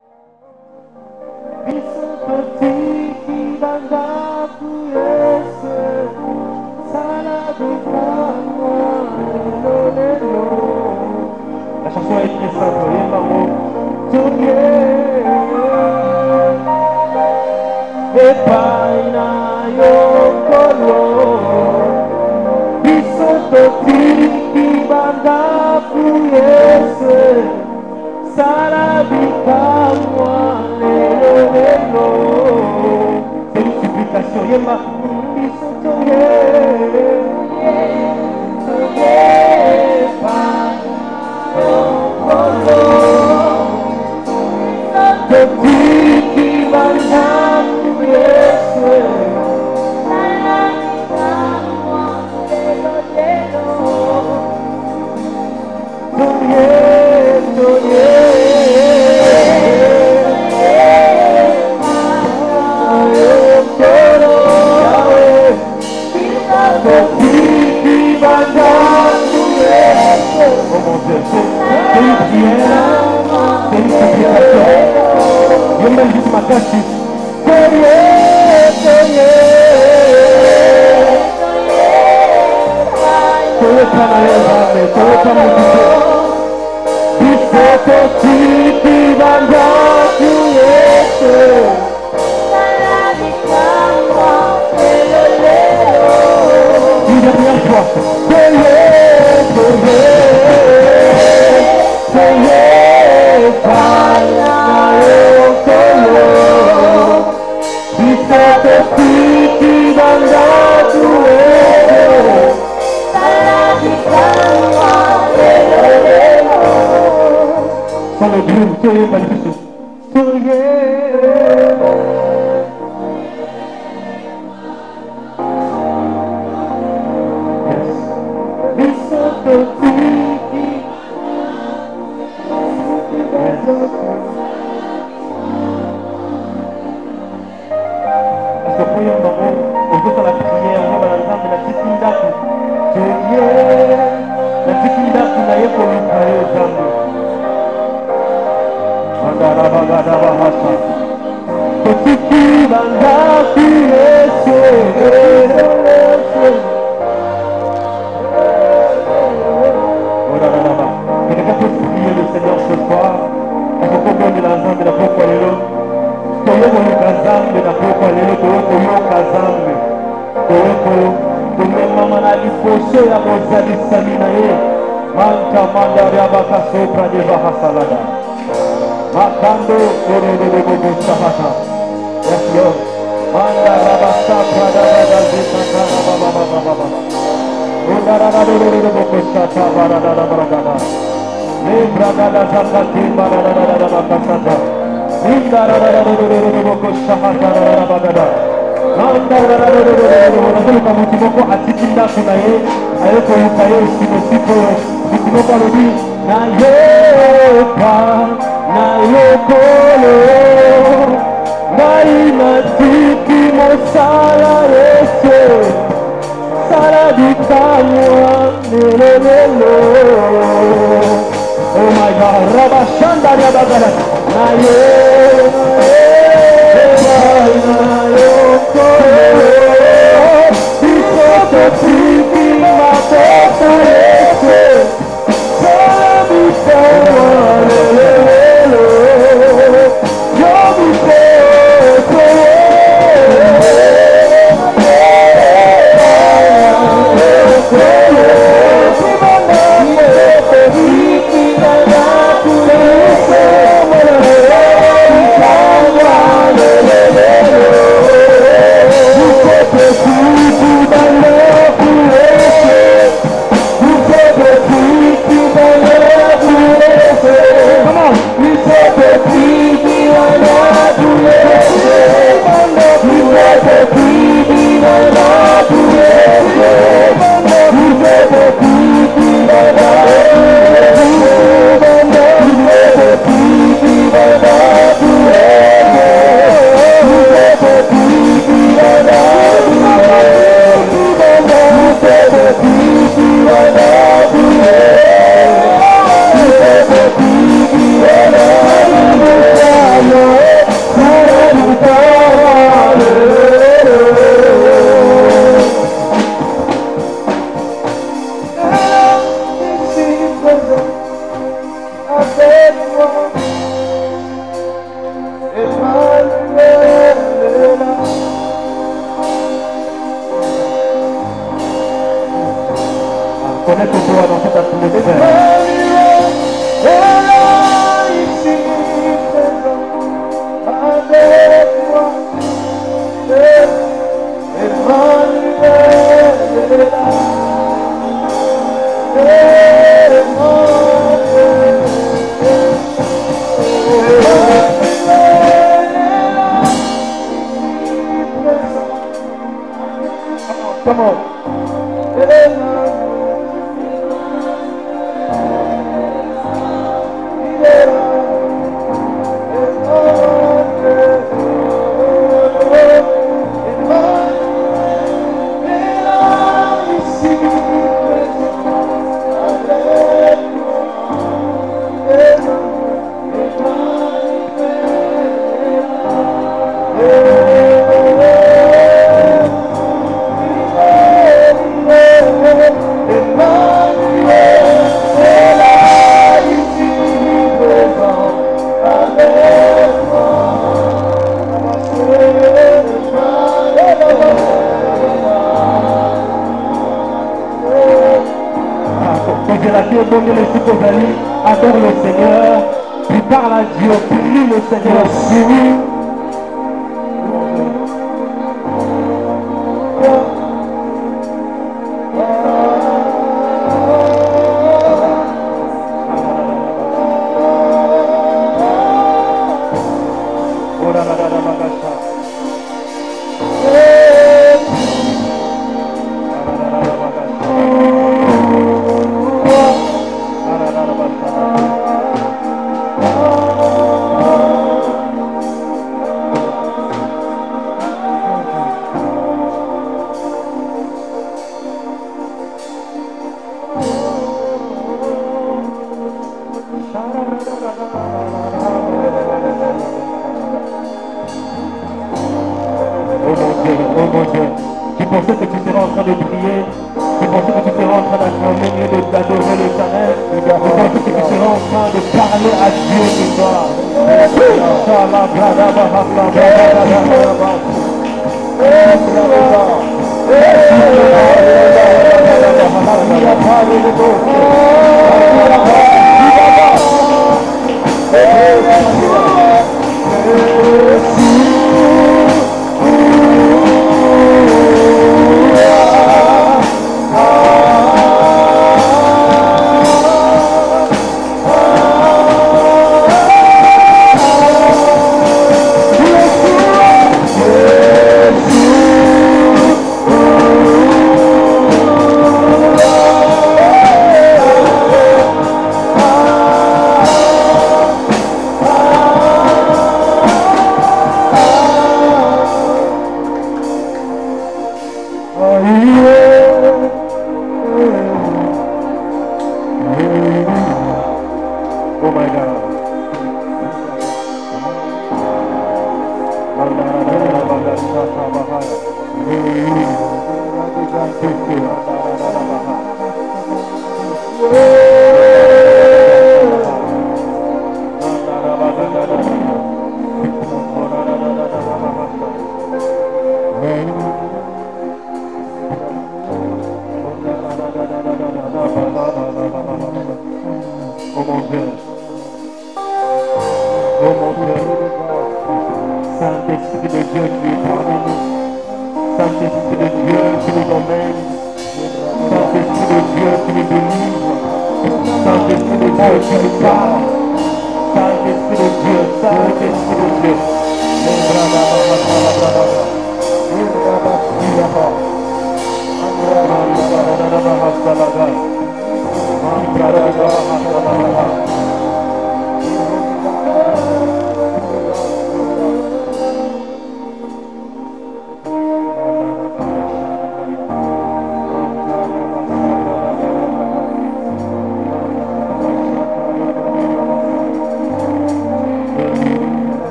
La chanson est très simple. C'est une supplication. donner le sucre aux amis, adore le Seigneur, puis parle à Dieu, prie le Seigneur.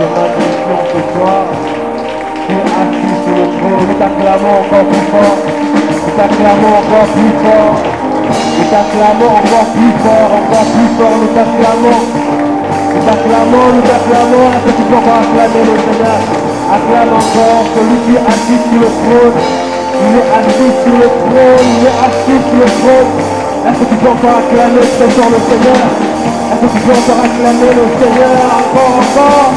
te magnifions ce soir. Tu es assis sur le trône. Nous t'acclamons encore plus fort. Nous t'acclamons encore plus fort. Nous t'acclamons encore plus fort. Encore plus fort. Nous t'acclamons. Nous t'acclamons. Nous t'acclamons. Est-ce que tu peux encore acclamer le Seigneur? Acclame encore celui qui est assis sur le trône. Il est assis sur le trône. Il est assis sur le trône. Est-ce que tu peux encore acclamer ce soir le Seigneur? Est-ce que tu peux encore acclamer le Seigneur? Encore, encore.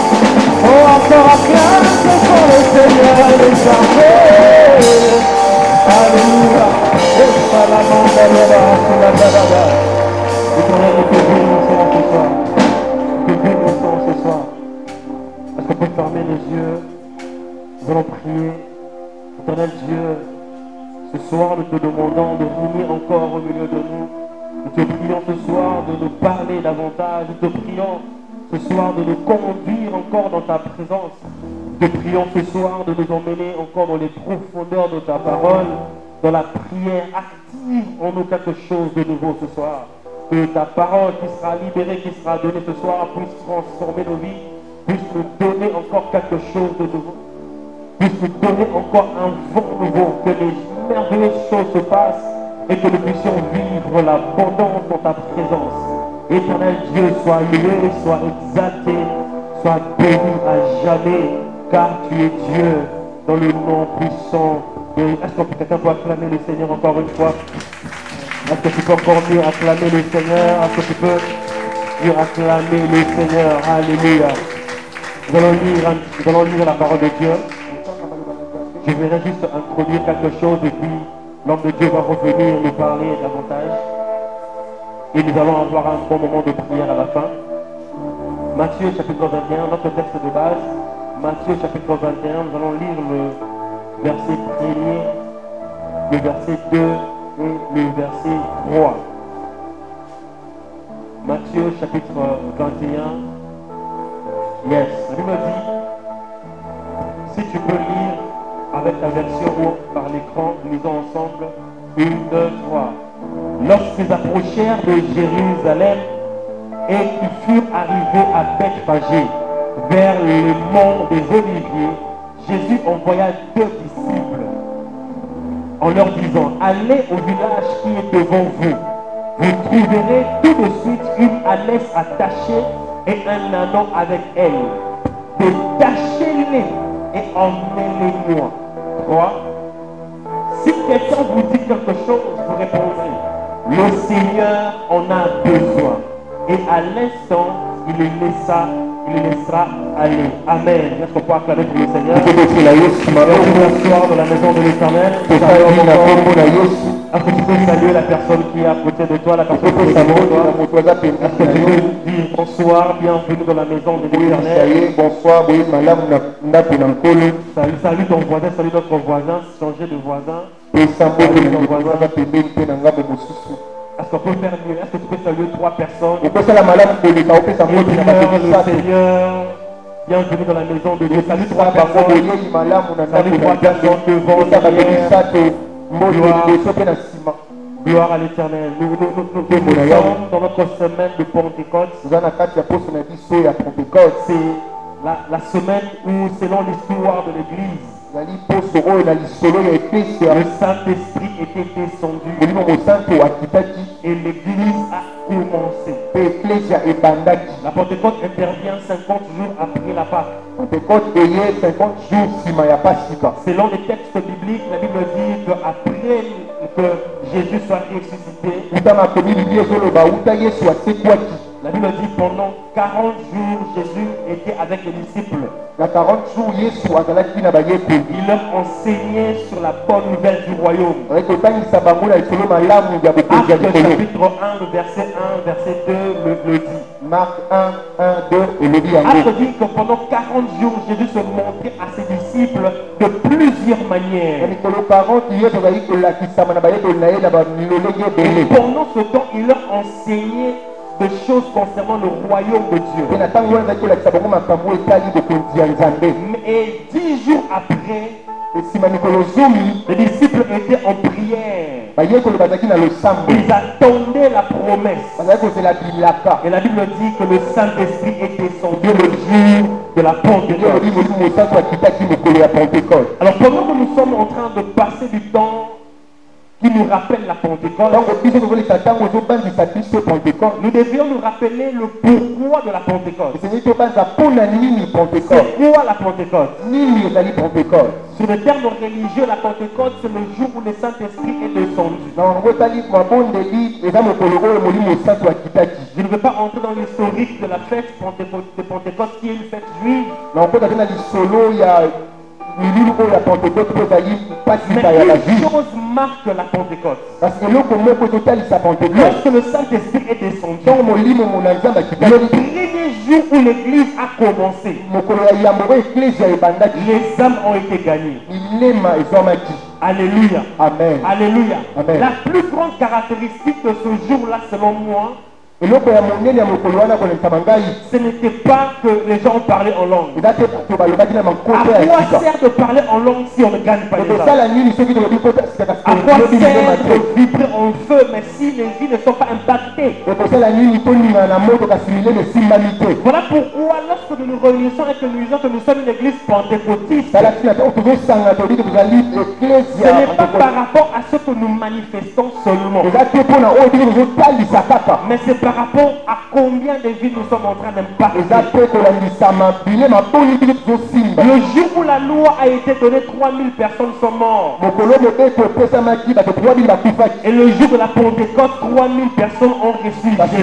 Oh, encore acclame ce soir le Seigneur. Il est chargé. Alléluia. Éternel, nous te bénissons ce soir. Nous te bénissons ce soir. Est-ce qu'on peut fermer les yeux? Nous allons prier. Éternel Dieu, ce soir nous te demandons de venir encore au milieu de nous. Nous te prions ce soir de nous parler davantage. Nous te prions ce soir de nous conduire encore dans ta présence. Nous te prions ce soir de nous emmener encore dans les profondeurs de ta parole, dans la prière active en nous quelque chose de nouveau ce soir. Que ta parole qui sera libérée, qui sera donnée ce soir puisse transformer nos vies, puisse nous donner encore quelque chose de nouveau, puisse nous donner encore un vent nouveau, que les merveilleuses choses se passent et que nous puissions vivre l'abondance dans ta présence. Éternel Dieu, sois loué, sois exalté, sois béni à jamais, car tu es Dieu dans le nom puissant. Est-ce que quelqu'un peut acclamer le Seigneur encore une fois? Est-ce que tu peux encore mieux acclamer le Seigneur? Est-ce que tu peux mieux acclamer le Seigneur? Alléluia. Nous allons lire la parole de Dieu. Je vais juste introduire quelque chose et puis l'homme de Dieu va revenir nous parler davantage. Et nous allons avoir un bon moment de prière à la fin. Matthieu chapitre 21, notre texte de base. Matthieu chapitre 21, nous allons lire le verset 1er, le verset 2 et le verset 3. Matthieu chapitre 21. Yes, la Bible dit, si tu peux lire avec la version ou par l'écran, lisons ensemble. 1, 2, 3. Lorsqu'ils approchèrent de Jérusalem et qu'ils furent arrivés à Bethphagée, vers le mont des Oliviers, Jésus envoya 2 disciples en leur disant, allez au village qui est devant vous. Vous trouverez tout de suite une ânesse attachée et un ânon avec elle. Détachez-les et emmenez-les-moi. 3. Si quelqu'un vous dit quelque chose, vous répondrez, le Seigneur en a besoin. Et à l'instant, il les laissera aller. Amen. Est-ce qu'on peut acclamer pour le Seigneur? Soir dans la maison de l'Éternel. Est-ce que tu peux saluer la personne qui est à côté de toi, la personne qui est devant toi? Est-ce que tu peux dire bonsoir, bienvenue dans la maison de l'Éternel? Bonsoir, Salut ton voisin, salut notre voisin, changer de voisin. Est-ce qu'on peut faire mieux? Est-ce que tu peux saluer 3 personnes? Le Seigneur, bienvenue dans la maison de Dieu. Salut 3 personnes. Salut 3 personnes devant Gloire à l'Éternel. Nous sommes dans notre semaine de Pentecôte. C'est la semaine où, selon l'histoire de l'Église, le Saint-Esprit était descendu et l'Église a commencé. La Pentecôte intervient 50 jours après la Pâque. Selon les textes bibliques, la Bible dit qu'après que Jésus soit ressuscité, la Bible dit pendant 40 jours, Jésus était avec les disciples. Il leur enseignait sur la bonne nouvelle du royaume. Actes chapitre 1, le verset 1, verset 2 le dit. Marc 1, 1, 2 et le dit. Actes dit que pendant 40 jours, Jésus se montrait à ses disciples de plusieurs manières. Et pendant ce temps, il leur enseignait des choses concernant le royaume de Dieu. Et 10 jours après, les disciples étaient en prière. Ils attendaient la promesse. Et la Bible dit que le Saint-Esprit est descendu le jour de la Pentecôte. Alors pendant que nous sommes en train de passer du temps qui nous rappelle la Pentecôte, nous devions nous rappeler le pourquoi de la Pentecôte. C'est quoi la Pentecôte? Sur le terme religieux, la Pentecôte, c'est le jour où le Saint-Esprit est descendu. Je ne veux pas entrer dans l'historique de la fête de Pentecôte qui est une fête juive. Mais une chose marque la Pentecôte. Lorsque le Saint-Esprit est descendu, le premier jour où l'église a commencé, les âmes ont été gagnées. Alléluia. Amen. Alléluia. Amen. La plus grande caractéristique de ce jour-là, selon moi, ce n'était pas que les gens parlaient en langue. À quoi sert de parler en langue si on ne gagne pas les âmes? À quoi sert de vibrer en feu, mais si les vies ne sont pas impactées? Voilà pourquoi lorsque nous nous réunissons et que nous disons que nous sommes une église pentecôtiste, ce n'est pas par rapport à ce que nous manifestons seulement, mais c'est par rapport à combien de vies nous sommes en train d'impacter. Le jour où la loi a été donnée, 3000 personnes sont mortes. Et le jour de la Pentecôte, 3000 personnes ont reçu. Parce que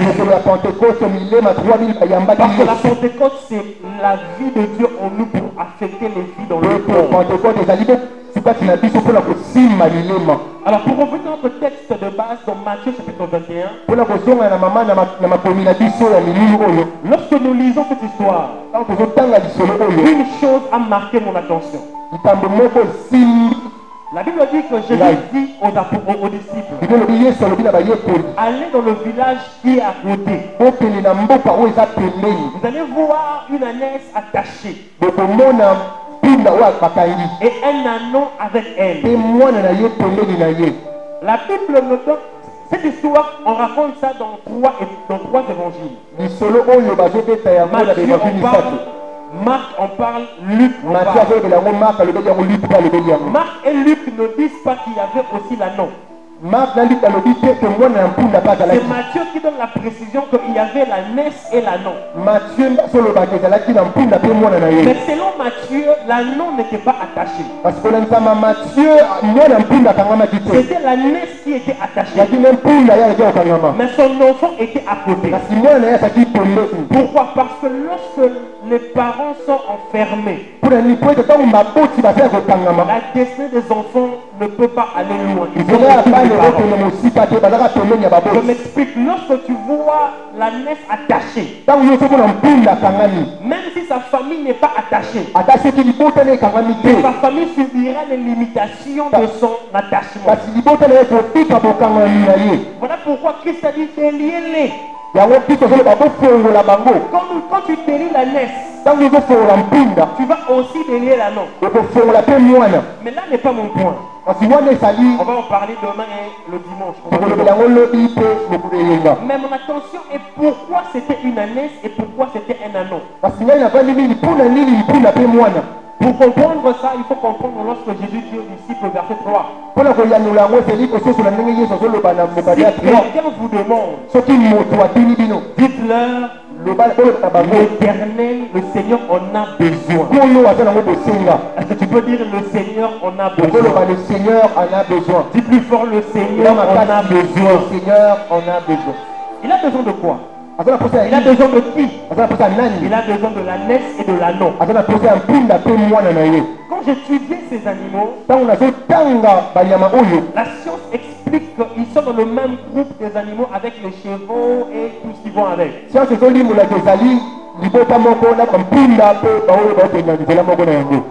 la Pentecôte, c'est la vie de Dieu en nous pour affecter les vies dans le monde. Alors pour revenir à notre texte de base dans Matthieu chapitre 21, lorsque nous lisons cette histoire, une chose a marqué mon attention. La Bible dit que Jésus dit aux disciples, allez dans le village qui est à côté. Vous allez voir une ânesse attachée et un ânon avec elle. La Bible me donne cette histoire, on raconte ça dans trois évangiles. Marc en parle, Luc en parle. Marc et Luc ne disent pas qu'il y avait aussi l'ânon. C'est Matthieu qui donne la précision qu'il y avait la nesse et l'ânon. Mais selon Matthieu, l'ânon n'était pas attaché. C'était la nesse qui était attachée. Mais son enfant était à côté. Pourquoi? Parce que lorsque les parents sont enfermés, la destinée des enfants ne peut pas aller loin. Je m'explique. Lorsque tu vois la nesse attachée, même si sa famille n'est pas attachée, sa famille subira les limitations de son attachement. Voilà pourquoi Christ a dit déliez-les. Quand tu délies la nesse, tu vas aussi délier l'ânon. Mais là n'est pas mon point. On va en parler demain et le dimanche. Mais mon attention est pourquoi c'était une ânesse et pourquoi c'était un ânon. Pour comprendre ça, il faut comprendre lorsque Jésus dit aux disciples, verset 3. Si quelqu'un vous demande, dites-leur, l'Éternel, le Seigneur en a besoin. Est-ce que tu peux dire le Seigneur en a besoin? Le Seigneur en a besoin. Dis plus fort, le Seigneur en a besoin. Le Seigneur en a besoin. Il a besoin de quoi? Il a besoin de qui? Il a besoin de la nesse et de l'ânon. Quand j'étudiais ces animaux, la science explique qu'ils sont dans le même groupe des animaux avec les chevaux et tout ce qui vont avec.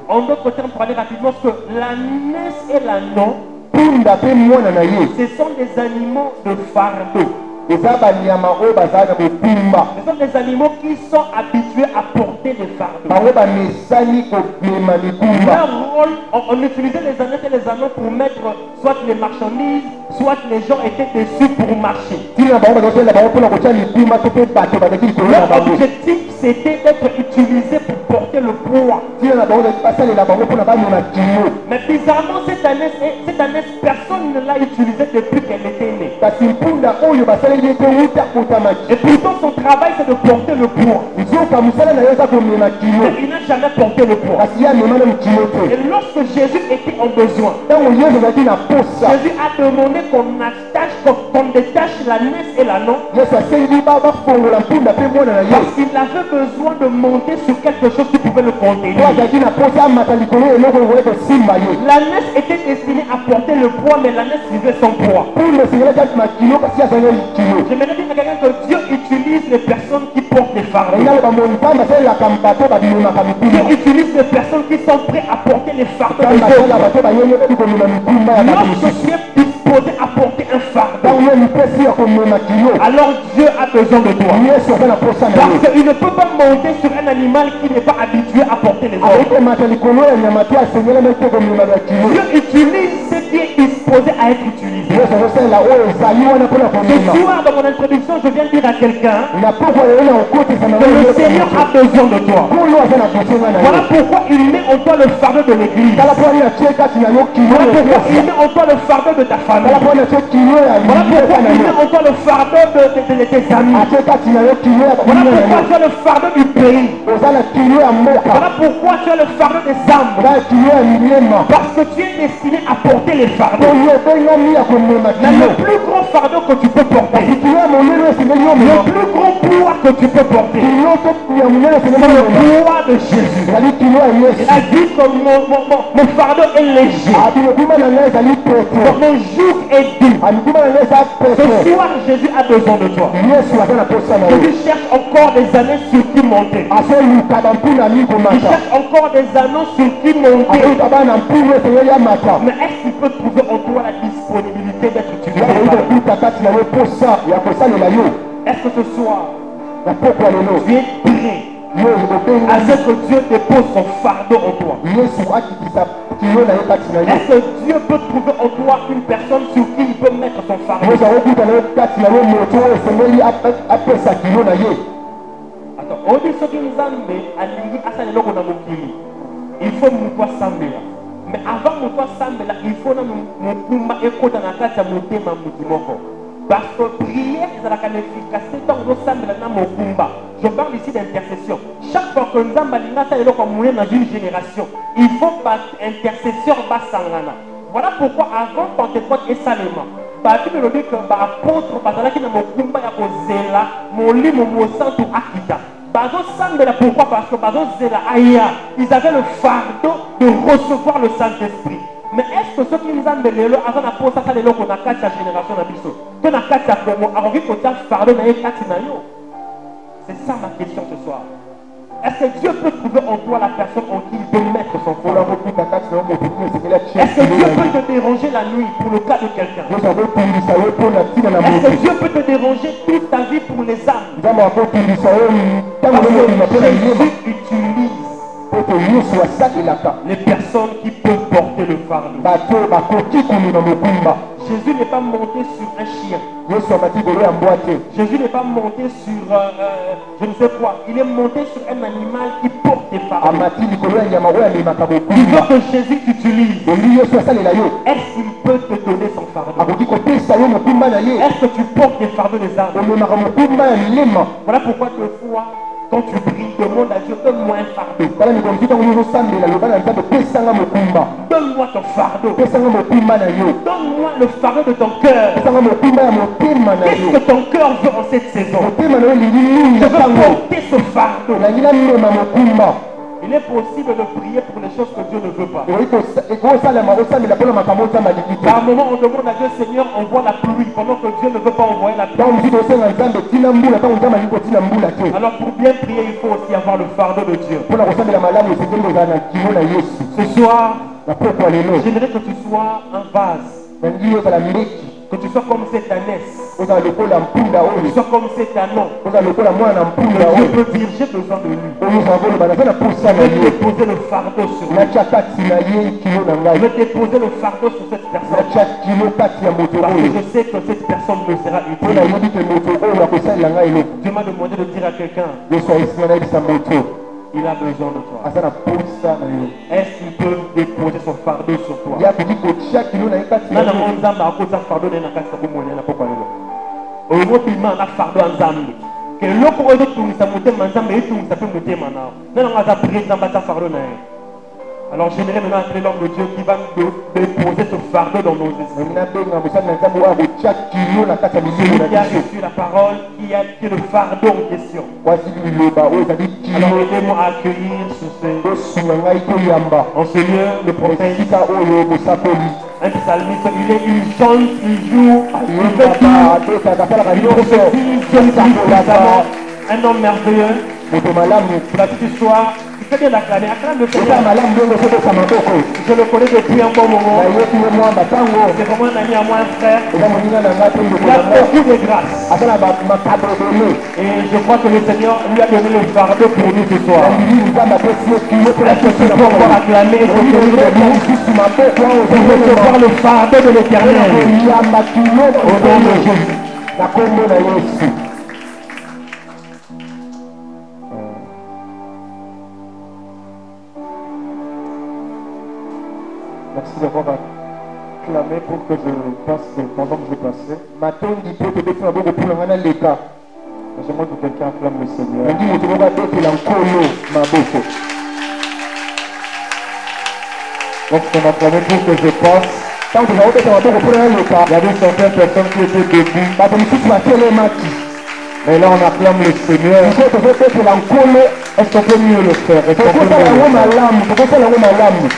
En d'autres termes, pour aller rapidement, que la nesse et l'ânon, ce sont des animaux de fardeau. eza banyama oyo bazala na mokumba Ce sont des animaux qui sont habitués à porter des fardeaux. bango bamesani komema mikumba. Leur rôle, on utilisait les anneaux et les anneaux pour mettre soit les marchandises, soit les gens étaient dessus pour marcher. ntina bango bazosalela bango mpona kotia mikumba to mpe bato bazalaki likolo na Leur bango. objectif, c'était d'être utilisé pour porter le poids. ntina na bango bazalaki basalela bango mpona bamema kilo. Mais bizarrement, cette année, personne ne l'a utilisée depuis qu'elle était née. kasi mpunda oyo basaleli ete wuta kotamaki. Et pourtant, son travail, c'est de porter le poids. nzoka mosala na ye eza komema kilo Mais il n'a jamais porté le poids. kasi ye amema na mikilo te. Et lorsque Jésus était en besoin, ntango yesu azalaki na posa Jésus a demandé qu'on détache la naisse et l'anneau yesu asengi bafongola mpunda mpe mwana na ye parce qu'il avait besoin de monter sur quelque chose qui pouvait le po contenir. azalaki na posa amata likolo eloko okoki kosimba ye. La naisse était destinée à porter le poids, mais la naisse vivait sans poids. mpunda esengelaki atima kilo kasi azalaki kilo. J'aimerais dire à quelqu'un que Dieu utilise les personnes qui portent des fardeaux. engaloba monzambe asalelaka bato babimemaka Dieu mikumba. utilise les personnes qui sont prêtes à porter les fardeaux nzambe des asalela autres. bato bayenyekaki komema mikumba ya bato Lorsque mosusu. tu es disposé à porter un fardeau, ntango ye mipesi ya komema kilo alors Dieu a besoin de toi. yesu aza na posa na Parce ye. qu'il ne peut pas monter sur un animal qui n'est pas habitué à porter les autres. akokomata likolo ya nyama te asengelema te komemaka kilo. Dieu utilise ce qui est disposé à être utilisé. yesu azosalela oyo ezali wana mpona Ce komema. soir, dans mon introduction, je viens dire à quelqu'un na pokwa yeye na okotisa na que le Seigneur a besoin de toi. oyo aza na bosenga na Voilà ye. pourquoi il met en toi le fardeau de l'église. tala mpo ani atie kati na yo kilo Voilà ya pourquoi il pesa. met en toi le fardeau de ta tala famille. mpo ani atie kilo ya Voilà pourquoi lieka na il yo. met en toi le fardeau de tes amis. atie kati na yo kilo ya Voilà bakina na pourquoi yo. tu as le fardeau du pays. oza na kilo ya mboka. Voilà pourquoi tu as le fardeau des âmes. oza na kilo ya milema. Parce que tu es destiné à porter les fardeaux. oyo ebengami ya komema Mais kilo. le plus grand fardeau que tu peux porter, kasi kilo ya monene esengeli yo le mema. plus grand poids que tu peux porter, kilo to ya monene c'est esengeli le yo mema. poids de Jésus. ezali kilo ya Il yesu. a dit que mon fardeau est léger, ati mokuma na ngai ezali pete. mon joug est doux. amikuma na ngai eza Ce pete. soir, Jésus a besoin de toi. yesu aza na posa na ye. Jésus cherche encore des années sur qui monter. azoluka bampuna Il mikomata. cherche encore des anneaux sur qui monter. azoluka bana mpuna esengeli amata. Mais est-ce qu'il peut trouver en toi la disponibilité d'être utilisé yakoki par lui? kokuta kati na yo posa ya kosalela yo Est-ce que ce soir, na pokwa lelo tu es prêt yo à obengi ce que Dieu dépose son fardeau en toi? yesu akitisa kilo na ye kati na yo. Est-ce que Dieu peut trouver en toi une personne sur qui il peut mettre son fardeau? yesu akokuta na yo kati na yo moto oyo esengeli apesa kilo na ye. Attends, on dit ce qui nous a mis à l'igi à sa lelo na mokili. Il faut mutwa sambela. Mais avant mutwa sambela, il faut na mukumba ekota na kati ya motema mutu moko. Parce que prière ezalaka l'efficacité ntango ozosambela na mokumba. Je parle ici d'intercession. Chaque fois que Nzambe alingi asala eloko monene dans une génération, il faut intercesseur basangana. Voilà pourquoi avant Pentecôte et Salema, Bible nous dit que l'apôtre bazalaki na mokumba ya kozela molimo mosantu akita. Bazosambela pourquoi? Parce que bazozela aya, ils avaient le fardeau de recevoir le Saint-Esprit. Mais est-ce que ceux qui nous ont donné avant la pause, ça les locaux dans la génération de Bisso, que dans la Congo, a envie que tu aies fardeau dans les c'est ça ma question ce soir. Est-ce que Dieu peut trouver en toi la personne en qui il peut mettre son fardeau? Est-ce que Dieu peut te déranger la nuit pour le cas de quelqu'un? Est-ce que Dieu peut te déranger toute ta vie pour les âmes? Parce que Jésus utilise les personnes qui peuvent porter le fardeau. Jésus n'est pas monté sur un chien. Jésus n'est pas monté sur je ne sais quoi. Il est monté sur un animal qui porte des fardeaux. Il veut que Jésus t'utilise. Est-ce qu'il peut te donner son fardeau? Est-ce que tu portes des fardeaux des âmes? Voilà pourquoi des fois, quand tu pries, demande à Dieu, donne-moi un fardeau. Donne-moi ton fardeau. Donne-moi le fardeau de ton cœur. Qu'est-ce que ton cœur veut en cette saison? Je veux porter ce fardeau. Il est possible de prier pour les choses que Dieu ne veut pas. Par un moment, on demande à Dieu, Seigneur, envoie la pluie, pendant que Dieu ne veut pas envoyer la pluie. Alors pour bien prier, il faut aussi avoir le fardeau de Dieu. Ce soir, j'aimerais que tu sois un vase Que tu sois comme cette ânesse. Vous allez le la mpunda Que tu sois comme cet anon. vous allez le moi na mpunda Je peux dire, j'ai besoin de lui. nous avons le banana pour ça Je vais déposer le fardeau sur lui. na chakati na ye kilo na Je ngai vais déposer le fardeau sur cette na personne. chakilo kati ya moto Parce que oyo je sais que cette personne me sera po utile. na yebi ke moto oyo akosalela ngai eloko Dieu m'a demandé de dire à quelqu'un, yesu ayesinga nayebisa moto il a besoin de toi. aza na posa na yo Est-ce qu'il peut déposer son fardeau sur toi? ye akoki kotia kilo na ye kati ya Nana yo nzambe akoza fardeau na kati ya bomoni na pokwa lelo. Oyo pima na fardeau ya nzambe. Que loko oyo tungisa motema nzambe etungisa pe motema na. Nana ngaza président bata fardeau na ye. Alors j'aimerais maintenant appeler l'homme de Dieu qui va déposer ce fardeau dans nos esprits. nabenga mosali na nzambe oyo akotia kilo na kati ya milimo Celui na qui a biso reçu la parole, qui a le fardeau en question. kwasi liloba oyo ezali Alors kilo aidez-moi à accueillir sur ce, tosunga ngai toyamba en ce lieu le prophète, esika oyo mosakoli un psalmiste, il chante, il joue, il fait tout. ayembaka atosaka asalaka Il nyonso prophétise, Dieu lui dit puissamment, un homme merveilleux. moto malamu La petite histoire, il fait bien l'acclamer, acclame le eza Seigneur. malamu ndenge osopesa maboko Je le connais depuis un bon moment. nayebi ye mwamba ntango C'est vraiment un ami à moi, un frère. eza moninga na ngai to ndeko Il a na ngai beaucoup de grâce. aza na makabo ebele Et je crois que le Seigneur lui a donné le fardeau pour nous ce soir. nandimi nzambe apesi ye kilo mpe Est-ce que tu peux encore acclamer et se tenir debout lisusu maboko ayo pour recevoir le fardeau de l'Éternel? yamba kilo Au nom de Jésus. na kombo na yesu Merci d'avoir acclamé pour que je passe pendant que je passais. matondi mpe tobeti maboko mpona ngai naleka J'aimerais que quelqu'un acclame le Seigneur. nangi moto moko abetela nkolo maboko Lorsqu'on acclamait pour que je passe, ntango tozala kobeta maboko mpona naleka il y avait certaines personnes qui étaient debout. bato mosusu batelemaki Mais là, on acclame le Seigneur. sikoyo tozobetela nkolo Est-ce qu'on peut mieux le faire? Est-ce qu'on peut tokosala mieux yango le faire? malamu tokosala yango malamu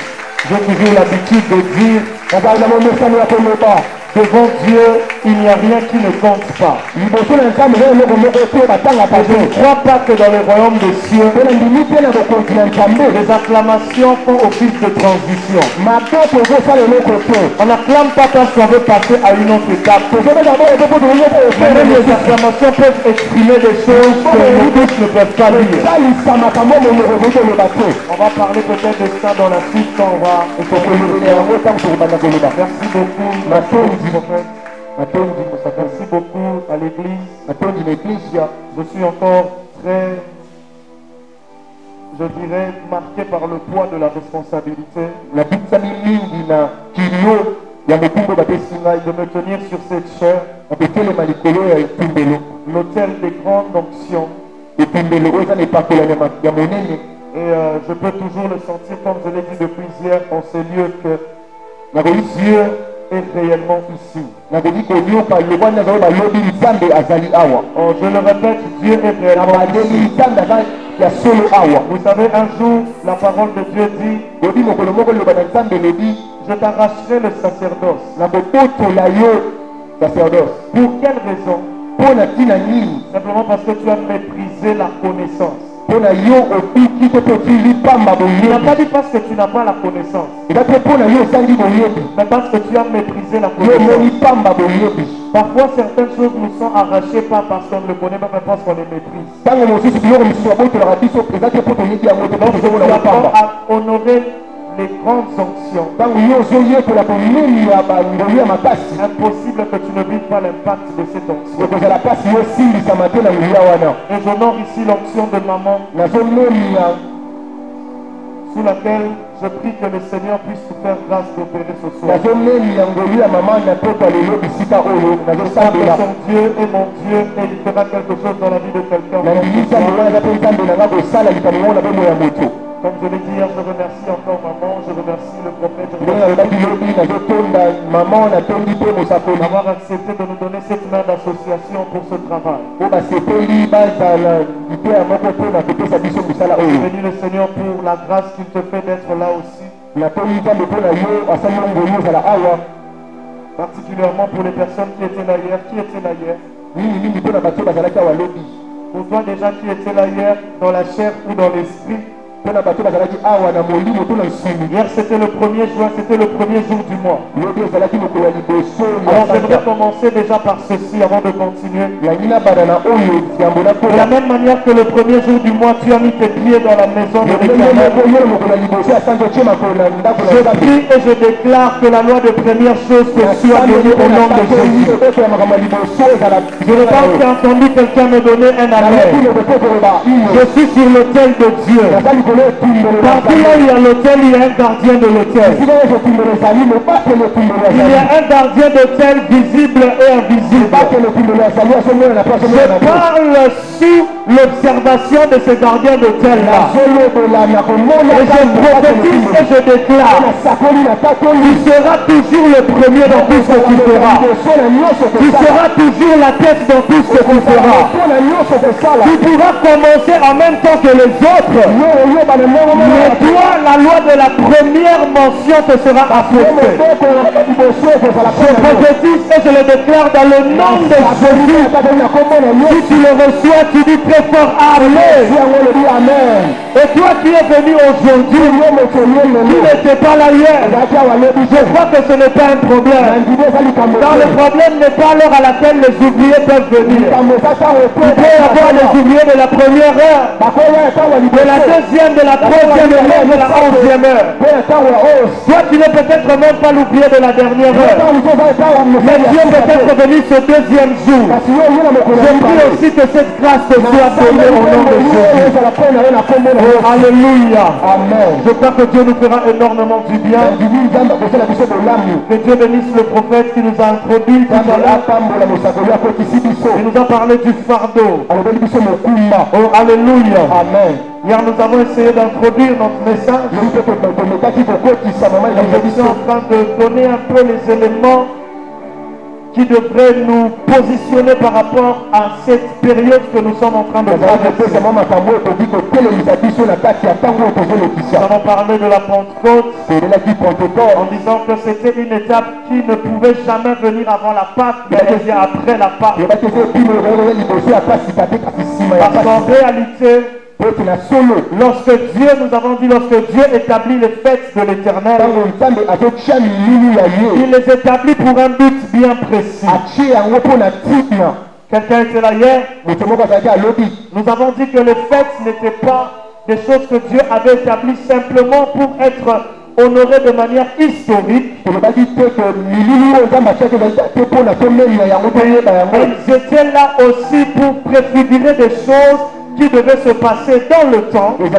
J'ai toujours l'habitude de dire, nazali na momesano ya koloba devant Dieu, il n'y a rien qui ne compte pas. liboso na nzambe eza eloko moko te batangaka Et je te ne crois pas que dans le royaume des cieux, mpe na ndimi te na bokonzi na nzambe les acclamations font office de transition. maboko ezosala eloko te On n'acclame pas parce qu'on veut passer à une autre étape. tozobeta moko te po tolingi te Mais même les acclamations peuvent exprimer des choses que nous tous ne peuvent pas dire. esalisamaka mo monoko ezoi koloba te On va parler peut-être de ça dans la suite quand on va tokolobela yango ntango tokobanda koloba Merci beaucoup, Matondi. prophète. matondi Merci beaucoup à l'église. matondi na eklisia Je suis encore très, je dirais, marqué par le poids de la responsabilité nabikisami mingi na kilio ya mokumbo bapesi ngai de me tenir sur cette chair, nakotelema likolo ya etumbelo l'autel des grandes onctions. etumbelo oyo eza na epakolani ya monene Et je peux toujours le sentir, comme je l'ai dit depuis hier, en ces lieux, que nakoki Dieu est réellement ici. nakoki koyoka loba nini azali balobi nzambe azali awa Oh, je le répète, Dieu est na réellement bandeli ici. nzambe aza ya solo awa Vous savez, un jour, la parole de Dieu dit, lobi mokolo moko loba na nzambe elobi je t'arracherai le sacerdoce. nakobotola yo sacerdoce Pour quelle raison? mpo na ntina nini Simplement parce que tu as méprisé la connaissance. mpo na yo obiki te mpo otili pamba Il n'a pas boyebi dit parce que tu n'as pas la connaissance, eza te mpo na yo osangi boyebi mais parce que tu as méprisé la yo omoni connaissance. pamba boyebi Parfois, certaines choses nous sont arrachées pas parce qu'on ne le connaît pas, mais parce qu'on les méprise. ntango mosusu biloko mosusu babotolaka biso eza te mpo toyebi yango te Donc, mpo tu tozomona ngo apprends pamba à honorer les grandes onctions. ntango yo ozoyekola konini ya bangolu ya makasi Impossible que tu ne vives pas l'impact de cette onction. ekozala mpasi yo osimbisama te na nguya wana Et j'honore ici l'onction de maman, nazomemia sous laquelle je prie que le Seigneur puisse nous faire grâce d'opérer ce soir. nazomemia ngolu ya mama na poto lelo bisika oyo Je sais que nazosambela son Dieu est mon Dieu et il fera quelque chose dans la vie de quelqu'un. na ndimi nzambe wana eza mpe nzambe nanga kosala likambo moko na bomoi ya moto Comme je l'ai dit hier, je remercie encore maman, je remercie le prophète, je ndenge remercie nalobaki lobi nazotonda mama natondi mpe mosakoli d'avoir accepté de nous donner cette main d'association pour ce travail. po basepeli bazala liteya moko mpona kopesa biso mosala Je oyo bénis le Seigneur pour la grâce qu'il te fait d'être là aussi, natoli nzambe mpona yo asali yo ngolu ozala awa particulièrement pour les personnes qui étaient là hier. Qui étaient là hier? mingimingi mpona bato bazalaki awa lobi Pour toi déjà qui étais là hier, dans la chair ou dans l'esprit, Hier c'était le 1er juin, c'était le premier jour du mois. Alors j'aimerais commencer déjà par ceci avant de continuer. De la même manière que le premier jour du mois, tu as mis tes pieds dans la maison de l'Éternel. Je prie et je déclare que la loi de première chose te soit donnée au nom de Jésus. Je n'ai pas encore entendu quelqu'un me donner un amen. Je suis sur l'autel de Dieu. Partout là où il y a l'autel, il y a un gardien de l'autel. Il y a un gardien d'autel visible et invisible. Je parle sous l'observation de ce gardien d'autel là. Et je prophétise et je déclare, tu seras toujours le premier dans tout ce que tu feras. Tu seras toujours la tête dans tout ce que tu feras. Tu pourras commencer en même temps que les autres. Mais toi, la loi de la première mention te sera affectée. Je prophétise et je le déclare dans le nom de Jésus. Si tu le reçois, tu dis très fort Amen. Et toi qui es venu aujourd'hui, tu n'étais pas là hier. Je crois que ce n'est pas un problème. Car le problème n'est pas l'heure à laquelle les ouvriers peuvent venir. Tu peux avoir les ouvriers de la première heure, de la deuxième, de la troisième heure, de la 11e heure. Toi tu n'es peut-être même pas l'ouvrier de la dernière heure. Mais Dieu peut être venu ce deuxième jour. Je prie aussi que cette grâce te soit donnée au nom de Jésus. Oh, alléluia. Je crois que Dieu nous fera énormément du bien. Que Dieu bénisse le prophète qui nous a introduit tout à l'heure. Il nous a parlé du fardeau. Oh, alléluia. Hier nous avons essayé d'introduire notre message. Je suis en train de donner un peu les éléments qui devraient nous positionner par rapport à cette période que nous sommes en train de traverser. Nous avons parlé de la Pentecôte en disant que c'était une étape qui ne pouvait jamais venir avant la Pâque, mais elle vient après la Pâque. Parce qu'en réalité, lorsque Dieu, nous avons dit, lorsque Dieu établit les fêtes de l'Éternel, il les établit pour un but bien précis. Quelqu'un était là hier. Nous avons dit que les fêtes n'étaient pas des choses que Dieu avait établies simplement pour être honorées de manière historique. Elles étaient là aussi pour préfigurer des choses qui devait se passer dans le temps, mais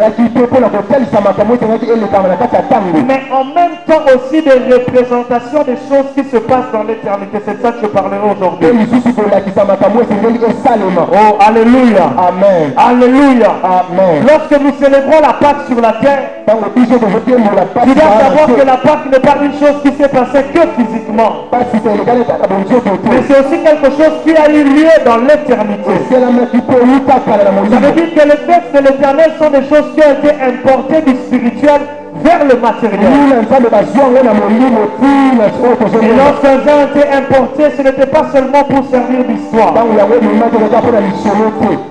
en même temps aussi des représentations des choses qui se passent dans l'éternité. C'est ça que je parlerai aujourd'hui. Oh, alléluia. Amen. Alléluia. Amen. Lorsque nous célébrons la Pâque sur la terre, tu dois savoir que la Pâque n'est pas une chose qui s'est passée que physiquement, mais c'est aussi quelque chose qui a eu lieu dans l'éternité. Ça veut dire que les fêtes de l'Éternel sont des choses qui ont été importées du spirituel vers le matériel. Et lorsqu'elles ont été importées, ce n'était pas seulement pour servir d'histoire.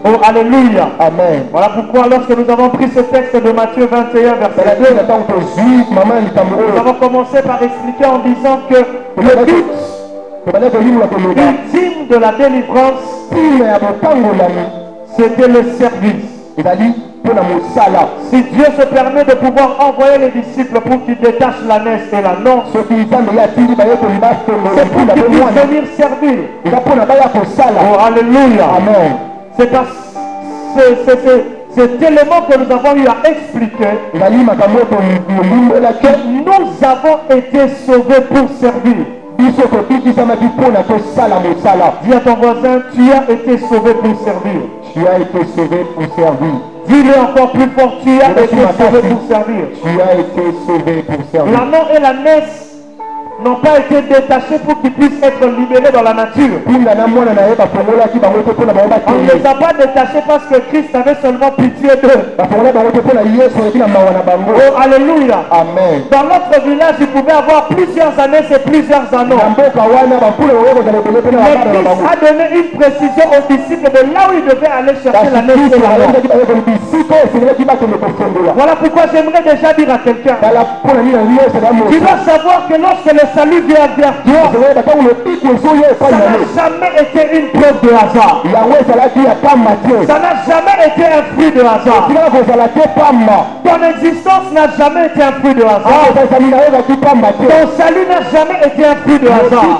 Oh, alléluia. Amen. Voilà pourquoi lorsque nous avons pris ce texte de Matthieu 21, verset 2, nous avons commencé par expliquer en disant que le but ultime de la délivrance, c'était le service. Si Dieu se permet de pouvoir envoyer les disciples pour qu'ils détachent l'ânesse et l'agneau, c'est pour qu'ils puissent venir servir. Oh, alléluia. Amen. C'est cet élément que nous avons eu à expliquer, que nous avons été sauvés pour servir. Dis à ton voisin, tu as été sauvé pour servir. Tu as été sauvé pour servir. Dis-le encore plus fort, tu as été sauvé pour servir. Tu as été sauvé pour servir. L'agneau et la messe n'ont pas été détachés pour qu'ils puissent être libérés dans la nature. On ne les a pas détachés parce que Christ avait seulement pitié d'eux. Oh, alléluia. Amen. Dans notre village, il pouvait avoir plusieurs années et plusieurs anneaux. Mais Christ a donné une précision aux disciples de là où ils devaient aller chercher l'année et l'anneau. Voilà pourquoi j'aimerais déjà dire à quelqu'un, tu dois savoir que lorsque le salut vient vers toi, ça n'a jamais été une preuve de hasard. Ça n'a jamais été un fruit de hasard. Ton existence n'a jamais été un fruit de hasard. Ton salut n'a jamais été un fruit de hasard.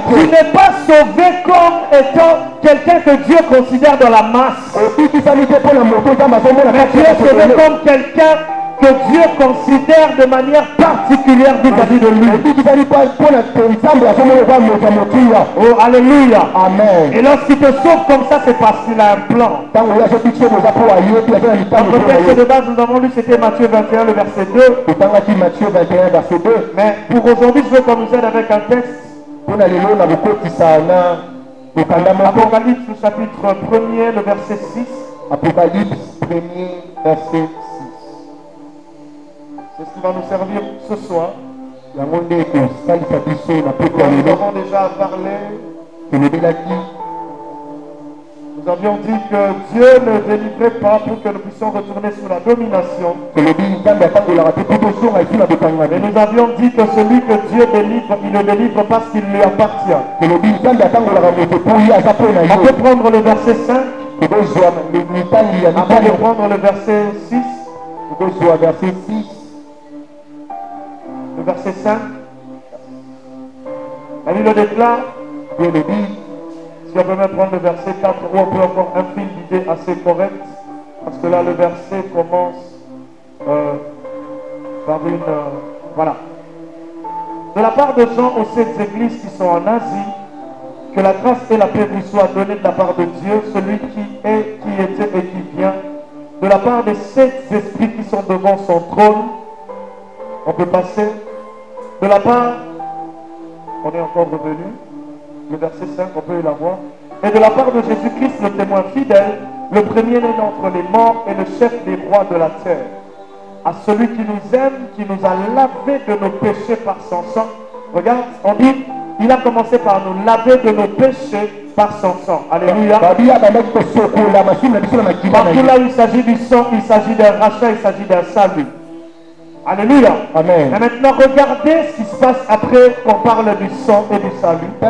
Tu n'es pas sauvé comme étant quelqu'un que Dieu considère dans la masse. Mais tu es sauvé comme quelqu'un que Dieu considère de manière particulière vis-à-vis de lui. Oh, alléluia. Amen. Et lorsqu'il te sauve comme ça, c'est parce qu'il a un plan. Notre texte de base, nous avons lu, c'était Matthieu 21, le verset 2. Mais pour aujourd'hui, je veux qu'on nous aide avec un texte. Apocalypse, le chapitre 1er, le verset 6. Apocalypse 1er, verset 6. C'est ce qui va nous servir ce soir. Nous avons déjà parlé. Nous avions dit que Dieu ne délivrait pas pour que nous puissions retourner sous la domination. Mais nous avions dit que celui que Dieu délivre, il ne délivre pas ce qui lui appartient. On peut prendre le verset 5. Avant de prendre le verset 6. Le verset 5. La Bible déclare, Dieu le dit, si on peut même prendre le verset 4, où on peut encore un fil d'idée assez correct, parce que là le verset commence par une... voilà. De la part de Jean aux 7 églises qui sont en Asie, que la grâce et la paix vous soient données de la part de Dieu, celui qui est, qui était et qui vient, de la part des 7 esprits qui sont devant son trône. On peut passer. De la part, on est encore revenu, le verset 5, on peut y l'avoir. Et de la part de Jésus-Christ, le témoin fidèle, le premier-né d'entre les morts et le chef des rois de la terre. À celui qui nous aime, qui nous a lavé de nos péchés par son sang. Regarde, on dit, il a commencé par nous laver de nos péchés par son sang. Alléluia. Partout là où il s'agit du sang, il s'agit d'un rachat, il s'agit d'un salut. Alléluia. Amen. Et maintenant, regardez ce qui se passe après qu'on parle du sang et du salut. Et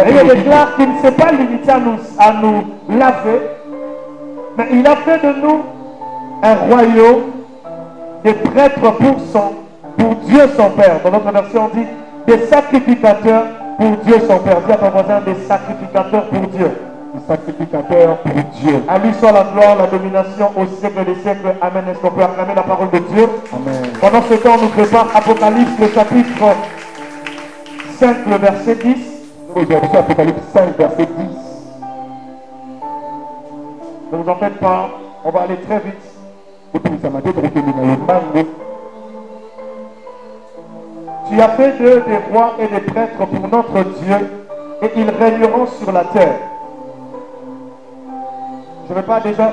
il déclare qu'il ne s'est pas limité à nous laver, mais il a fait de nous un royaume, des prêtres pour Dieu son Père. Dans notre version, on dit des sacrificateurs pour Dieu son Père. Dis à ton voisin, des sacrificateurs pour Dieu. Sacrificateur pour Dieu. À lui soit la gloire, la domination au siècle des siècles. Amen. Est-ce qu'on peut acclamer la parole de Dieu? Amen. Pendant ce temps, on nous prépare Apocalypse, le chapitre 5, le verset 10. Aujourd'hui, Apocalypse 5, verset 10. Ne vous en faites pas, on va aller très vite. Tu as fait d'eux des rois et des prêtres pour notre Dieu, et ils régneront sur la terre. Je ne vais pas déjà...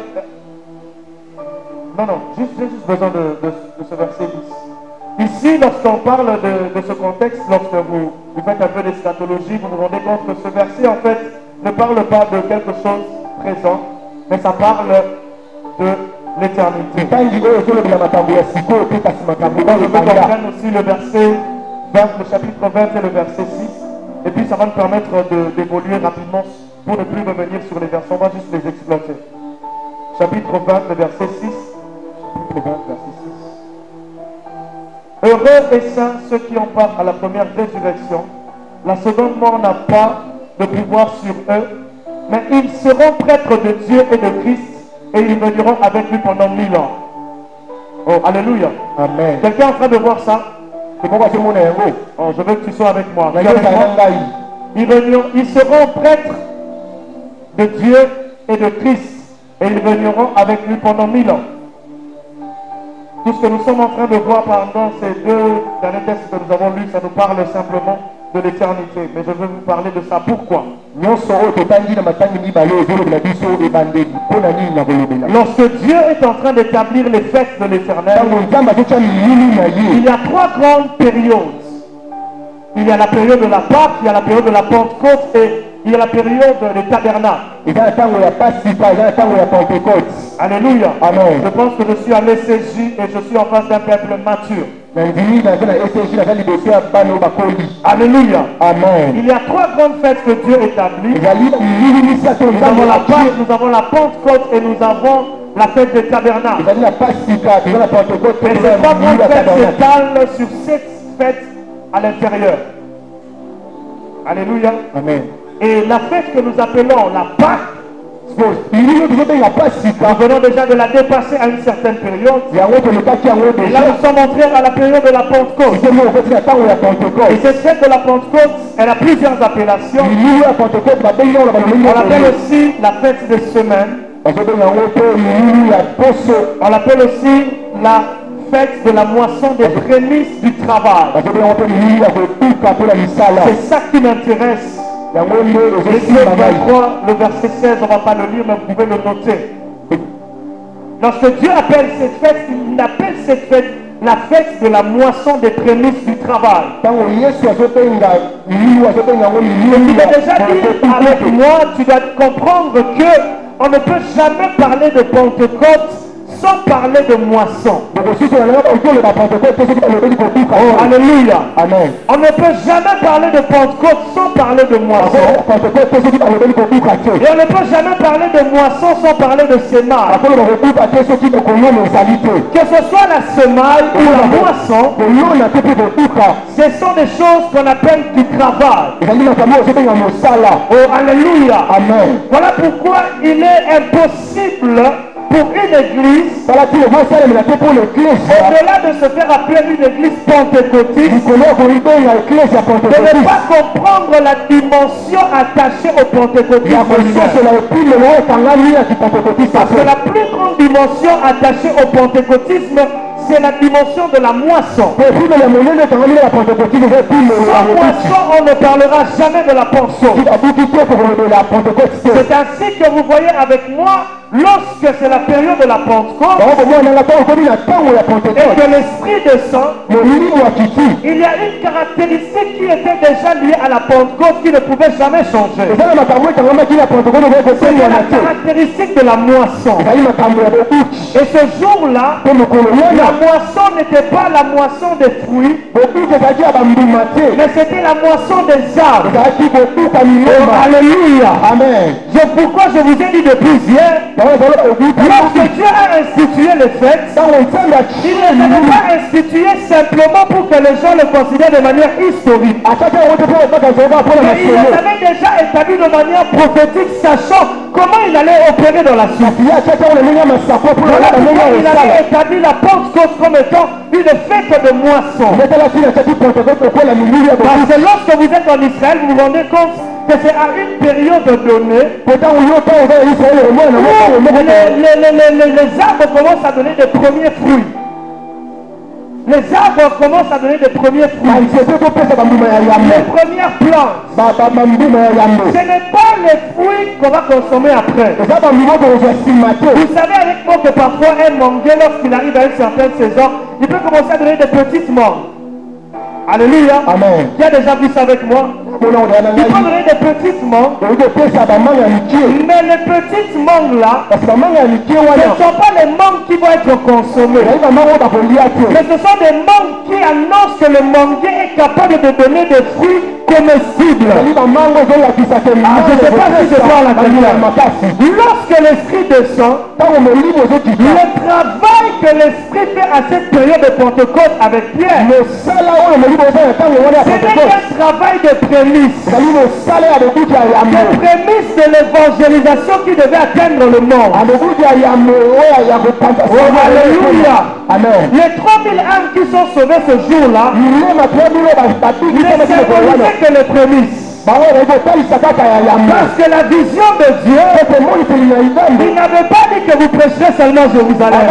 Non, j'ai juste besoin de ce verset 10. Ici, lorsqu'on parle de ce contexte, lorsque vous faites un peu d'eschatologie, vous vous rendez compte que ce verset, en fait, ne parle pas de quelque chose présent, mais ça parle de l'éternité. Je veux qu'on prenne aussi le verset 20, le chapitre 20 et le verset 6. Et puis ça va nous permettre d'évoluer rapidement pour ne plus revenir sur les versets. On va juste les exploiter. Chapitre 20, le verset 6. Chapitre 20, verset 6. Heureux et saints ceux qui ont part à la première résurrection. La seconde mort n'a pas de pouvoir sur eux, mais ils seront prêtres de Dieu et de Christ, et ils veniront avec lui pendant 1000 ans. Oh, alléluia. Amen. Quelqu'un est en train de voir ça? Oh, je veux que tu sois avec moi. Ils seront prêtres de Dieu et de Christ, et ils veniront avec lui pendant 1000 ans. Tout ce que nous sommes en train de voir pendant ces 2 derniers textes que nous avons lus, ça nous parle simplement de l'éternité. Mais je veux vous parler de ça. Pourquoi? Lorsque Dieu est en train d'établir les fêtes de l'éternel, il y a 3 grandes périodes. Il y a la période de la Pâque, il y a la période de la Pentecôte et il y a la période des tabernacles. Alléluia. Amen. Je pense que je suis à l'ECJ et je suis en face d'un peuple mature. Alléluia. Amen. Il y a 3 grandes fêtes que Dieu établit. Nous avons la Pentecôte et nous avons la fête des tabernacles. Et ces 3 grandes fêtes s'étalent sur 7 fêtes à l'intérieur. Alléluia. Amen. Et la fête que nous appelons la Pâque, nous venons déjà de la dépasser à une certaine période. Et là, nous sommes entrés à la période de la Pentecôte. Et cette fête de la Pentecôte, elle a plusieurs appellations. On l'appelle aussi la fête des semaines. On l'appelle aussi la fête de la moisson des prémices du travail. C'est ça qui m'intéresse. Exode 23, le verset 16, on ne va pas le lire, mais vous pouvez le noter. Lorsque Dieu appelle cette fête, il appelle cette fête la fête de la moisson des prémices du travail. Et tu as déjà dit avec moi, tu dois comprendre que on ne peut jamais parler de Pentecôte sans parler de moisson. Oh, alléluia. Amen. On ne peut jamais parler de Pentecôte sans parler de moisson. Et on ne peut jamais parler de moisson sans parler de semaille. Que ce soit la semaille ou la moisson, ce sont des choses qu'on appelle du travail. Oh, alléluia. Amen. Voilà pourquoi il est impossible pour une église, au-delà de se faire appeler une église pentecôtiste, de ne pas comprendre la dimension attachée au pentecôtisme. Parce que la plus grande dimension attachée au pentecôtisme, c'est la dimension de la moisson. Sans moisson, on ne parlera jamais de la portion. C'est ainsi que vous voyez avec moi, lorsque c'est la période de la Pentecôte et que l'Esprit descend, il y a une caractéristique qui était déjà liée à la Pentecôte qui ne pouvait jamais changer. C'est la caractéristique de la moisson. Et ce jour-là, la moisson n'était pas la moisson des fruits, mais c'était la moisson des arbres. Oh, alléluia. Amen. Pourquoi je vous ai dit depuis hier, lorsque Dieu a institué les fêtes, il ne les a pas instituées simplement pour que les gens le considèrent de manière historique. Mais il les avait déjà établis de manière prophétique, sachant comment il allait opérer dans la suite. Il avait établi la Pentecôte comme étant une fête de moisson. Parce que lorsque vous êtes en Israël, vous vous rendez compte que c'est à une période donnée où les arbres commencent à donner des premiers fruits. Les arbres commencent à donner des premiers fruits. Les premières plantes. Ce n'est pas les fruits qu'on va consommer après. Vous savez avec moi que parfois un manguier, lorsqu'il arrive à une certaine saison, il peut commencer à donner des petites mangues. Alléluia. Amen. Qui a déjà vu ça avec moi? Il peut donner des petites mangues. Mais les petites mangues là, ce ne sont pas les mangues qui vont être consommées. Mais ce sont des mangues qui annoncent que le manguier est capable de donner des fruits comestibles. Je ne sais pas si je parle à quelqu'un. Lorsque l'Esprit descend, le travail que l'Esprit fait à cette période de Pentecôte avec Pierre, c'est un travail de prémisse. Des prémices de l'évangélisation qui devait atteindre le monde. Oh, alléluia. Amen. Les 3000 âmes qui sont sauvées ce jour-là ne symbolisaient que les prémices. Parce que la vision de Dieu, il n'avait pas dit que vous prêcherez seulement Jérusalem.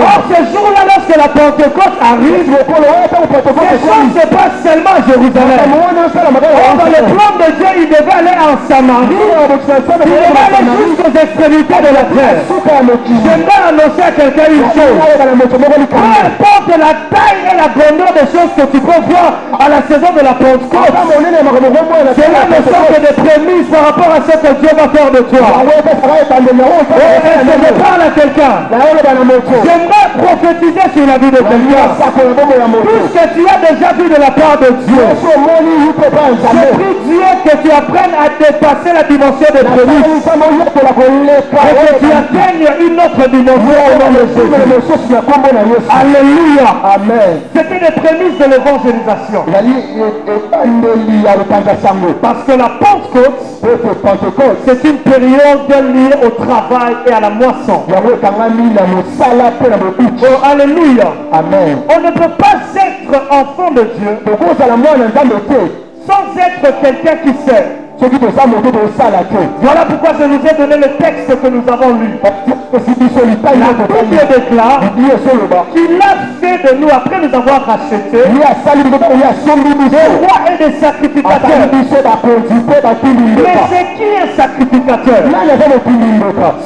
Or, ce jour-là, lorsque lorsque la Pentecôte arrive, ces choses se passent seulement à Jérusalem. Dans le plan de Dieu, il devait aller en Samarie. Il devait aller jusqu'aux extrémités de la terre. J'aimerais annoncer à quelqu'un une chose. Peu importe la taille et la grandeur des choses que tu peux voir à la saison de la Pentecôte, cela ne sont que des prémices par rapport à ce que Dieu va faire de toi. Je parle à quelqu'un. J'aimerais prophétiser sur la vie de quelqu'un. Puisque tu as déjà vu de la part de Dieu, je prie Dieu que tu apprennes à dépasser la dimension des prémices et que tu atteignes une autre dimension au nom de Jésus. Alléluia. Amen. C'était des prémices de l'évangélisation. Parce que la Pentecôte, c'est une période liée au travail et à la moisson. Oh, alléluia. Amen. On ne peut pas être enfant de Dieu sans être quelqu'un qui sait. Voilà pourquoi je nous ai donné le texte que nous avons lu. La Bible déclare qu'il a fait de nous, après nous avoir rachetés, des rois et des sacrificateurs. Mais c'est qui un sacrificateur?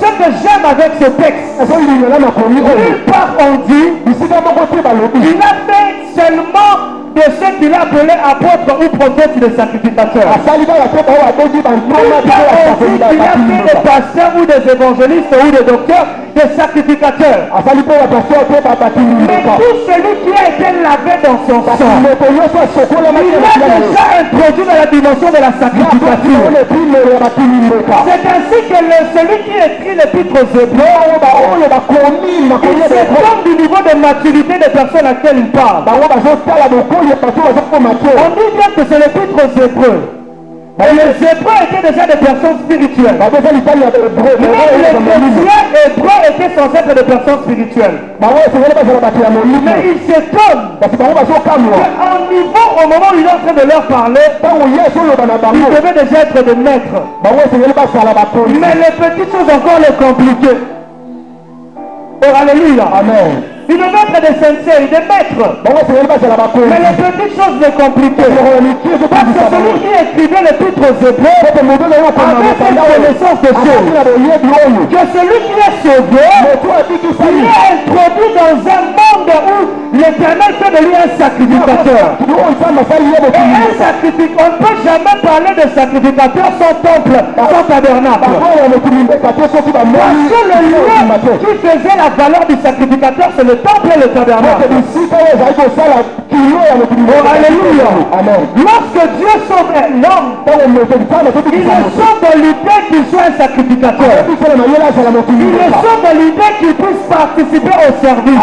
Ce que j'aime avec ce texte, nulle part on dit qu'il a fait seulement de ceux qu'il a appelés apôtres ou prophètes des sacrificateurs. Il a fait des pasteurs ou des évangélistes ou des docteurs, des sacrificateurs. Mais tout celui qui a été lavé dans son sang, il a déjà introduit dans la dimension de la sacrificature. C'est ainsi que celui qui écrit l'épître aux Hébreux, il s'étonne du niveau de maturité des personnes à laquelle il parle. On dit bien que c'est l'épître aux Hébreux. Et les Hébreux étaient déjà des personnes spirituelles. Mais les chrétiens hébreux étaient censés être des personnes spirituelles. Mais il s'étonne qu'en niveau, au moment où il est en train de leur parler, il devait déjà être des maîtres. Mais les petites choses encore les compliquées. Oh, alléluia. Amen. Il devait être des sensei, des maîtres. Mais les petites choses les compliquées. Parce que celui qui écrivait l'épître aux Hébreux avait cette connaissance de choses. Que celui qui est sauvé, il est introduit dans un monde où l'Éternel fait de lui un sacrificateur. Et un sacrificateur, on ne peut jamais parler de sacrificateur sans temple, sans tabernacle. Parce que le lieu qui faisait la valeur du sacrificateur, c'est le temple et le tabernacle. Oh, alléluia. Amen. Lorsque Dieu sauve l'homme, il le sauve dans l'idée qu'il soit un sacrificateur. Il le sauve dans l'idée qu'il puisse participer au service.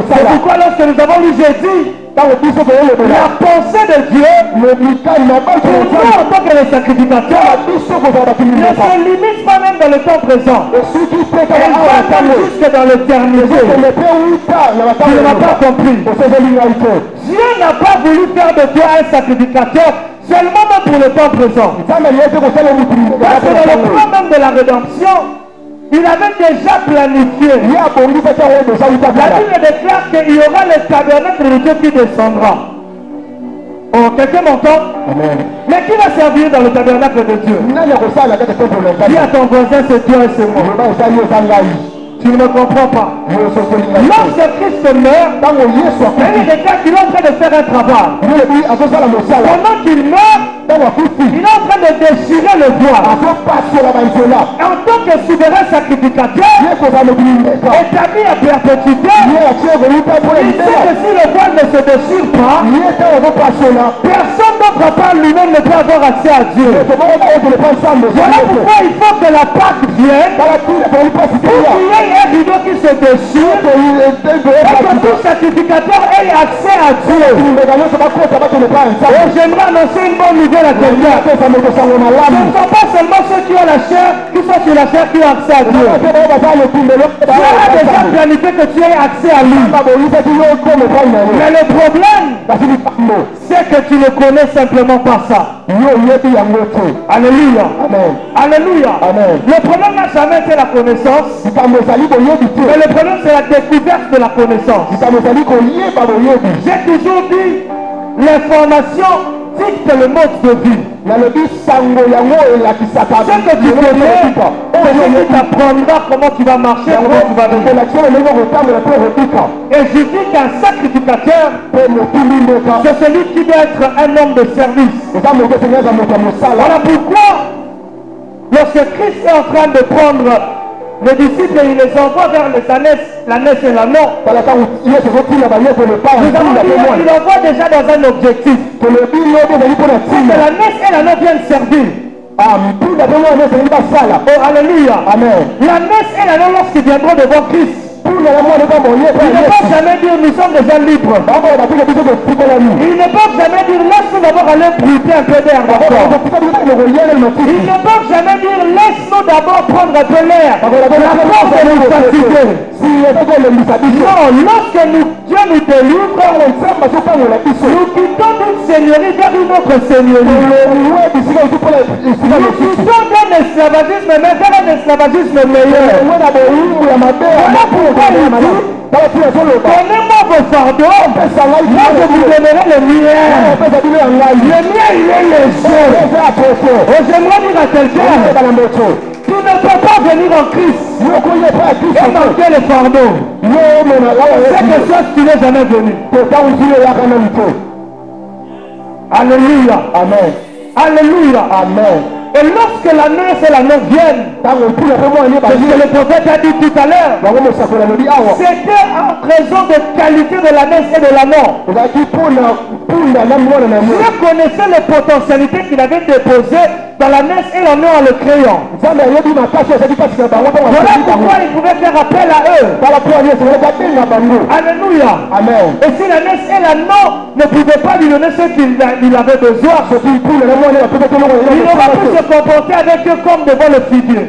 C'est pourquoi lorsque nous avons lu Jésus, la pensée de Dieu pour nous en tant que les sacrificateurs ne se limite pas même dans le temps présent. Elle va même jusque dans l'éternité. Tu ne l'as pas compris. Dieu n'a pas voulu faire de toi un sacrificateur seulement même pour le temps présent. Parce que dans le plan même de la rédemption, il avait déjà planifié. La Bible déclare qu'il y aura le tabernacle de Dieu qui descendra. Oh, quelqu'un m'entend? Mais qui va servir dans le tabernacle de Dieu? Dis à ton voisin, c'est toi et c'est moi. Tu ne me comprends pas. Lorsque Christ meurt, il déclare qu'il est en train de faire un travail. Pendant qu'il meurt, il est en train de déchirer le voile. En tant que souverain sacrificateur, établi à perpétuité, il sait que si le voile ne se déchire pas, personne d'autre à part lui-même ne peut avoir accès à Dieu. Voilà pourquoi il faut que la Pâque vienne pour qu'il y ait un rideau qui se déchire et que tout sacrificateur ait accès à Dieu. Et j'aimerais annoncer une bonne nouvelle à quelqu'un. Ce ne sont pas seulement ceux qui ont la chair qui sont sur la ma chère, qui a accès à Dieu. Dieu a déjà planifié que tu aies accès à lui. Mais le problème, c'est que tu ne connais simplement pas ça. Alléluia. Amen. Alléluia. Amen. Le problème n'a jamais été la connaissance. Mais le problème, c'est la découverte de la connaissance. J'ai toujours dit, l'information dicte le mode de vie. Ce que tu connais, c'est ce qui t'apprendra comment tu vas marcher, comment tu vas vivre. Et je dis qu'un sacrificateur, c'est celui qui doit être un homme de service. Voilà pourquoi, lorsque Christ est en train de prendre les disciples, il les envoie vers les ânesse et l'ânon. Nous avons dit, il envoie déjà dans un objectif. Que l'ânesse et l'ânon viennent servir. Oh, alléluia. L'ânesse et l'ânon, lorsqu'ils viendront devant Christ, il ne peut jamais dire nous sommes déjà libres. Il ne peut jamais dire laisse-nous d'abord aller brûler un peu d'air. Il ne peut jamais dire laisse-nous d'abord prendre un peu l'air. La force de nous fatiguer. Non, lorsque Dieu nous délivre, nous quittons toute seigneurie vers une autre seigneurie. Nous quittons d'un esclavagisme mais vers un esclavagisme meilleur. Donnez-moi vos fardeaux, moi je vous donnerai le mien. Le mien, il est léger. Et j'aimerais dire à quelqu'un, tu ne peux pas venir en Christ et manquer les fardeaux. C'est quelque chose qui n'est jamais venu. Alléluia. Amen. Alléluia. Amen. Et lorsque l'ânesse et l'ânon viennent, c'est ce que le prophète a dit tout à l'heure, c'était en raison de qualité de l'ânesse et de l'ânon. Dieu connaissait les potentialités qu'il avait déposées dans l'ânesse et l'ânon en le créant. Voilà pourquoi il pouvait faire appel à eux. Alléluia. Amen. Et si l'ânesse et l'ânon ne pouvaient pas lui donner ce qu'il avait besoin, il n'aura pu se comporter avec eux comme devant le figuier.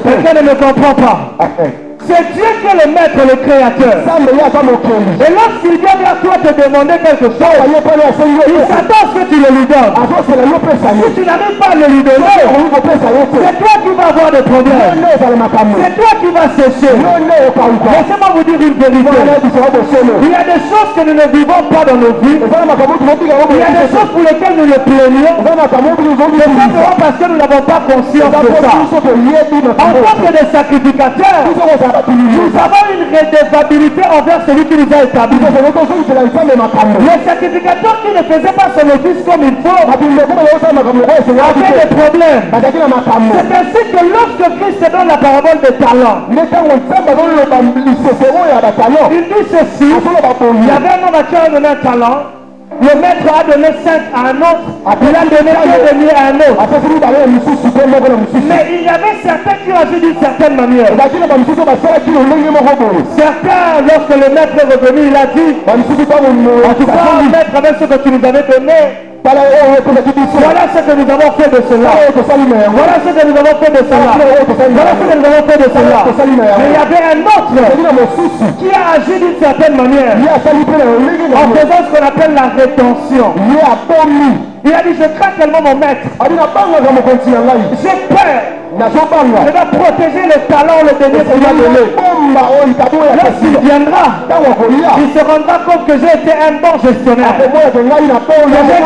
Quelqu'un ne me comprend pas. C'est Dieu qui est le maître, le créateur. Et lorsqu'il vient vers toi te demander quelque chose, il s'attend à ce que tu le lui donnes. Si tu n'arrives pas à le lui donner, c'est toi qui vas avoir des problèmes. C'est toi qui vas sécher. Laissez-moi vous dire une vérité. Il y a des choses que nous ne vivons pas dans nos vies. Il y a des choses pour lesquelles nous le plaignons. C'est simplement parce que nous n'avons pas conscience de ça. En tant que des sacrificateurs, nous avons une redevabilité envers celui qui nous a établis. Le sacrificateur qui ne faisait pas son office comme il faut avait des problèmes. C'est ainsi que lorsque Christ donne la parabole des talents, il dit ceci, il y avait un homme qui a donné un talent. Le maître a donné 5 à un autre, il a donné 1,5 à un autre. Mais il y avait certains qui ont agi d'une certaine manière. Certains, lorsque le maître est revenu, il a dit, en tout cas, maître, avec ce que tu nous avais donné, voilà ce que nous avons fait de cela. Voilà ce que nous avons fait de cela. Voilà ce que nous avons fait de cela. Mais il y avait un autre qui a agi d'une certaine manière en faisant ce qu'on appelle la rétention. Il a dit, je crains tellement mon maître. J'ai peur. Je vais protéger le talent, le dernier qu'il m'a donné. Lorsqu'il viendra, il se rendra compte que j'ai été un bon gestionnaire. Que j'ai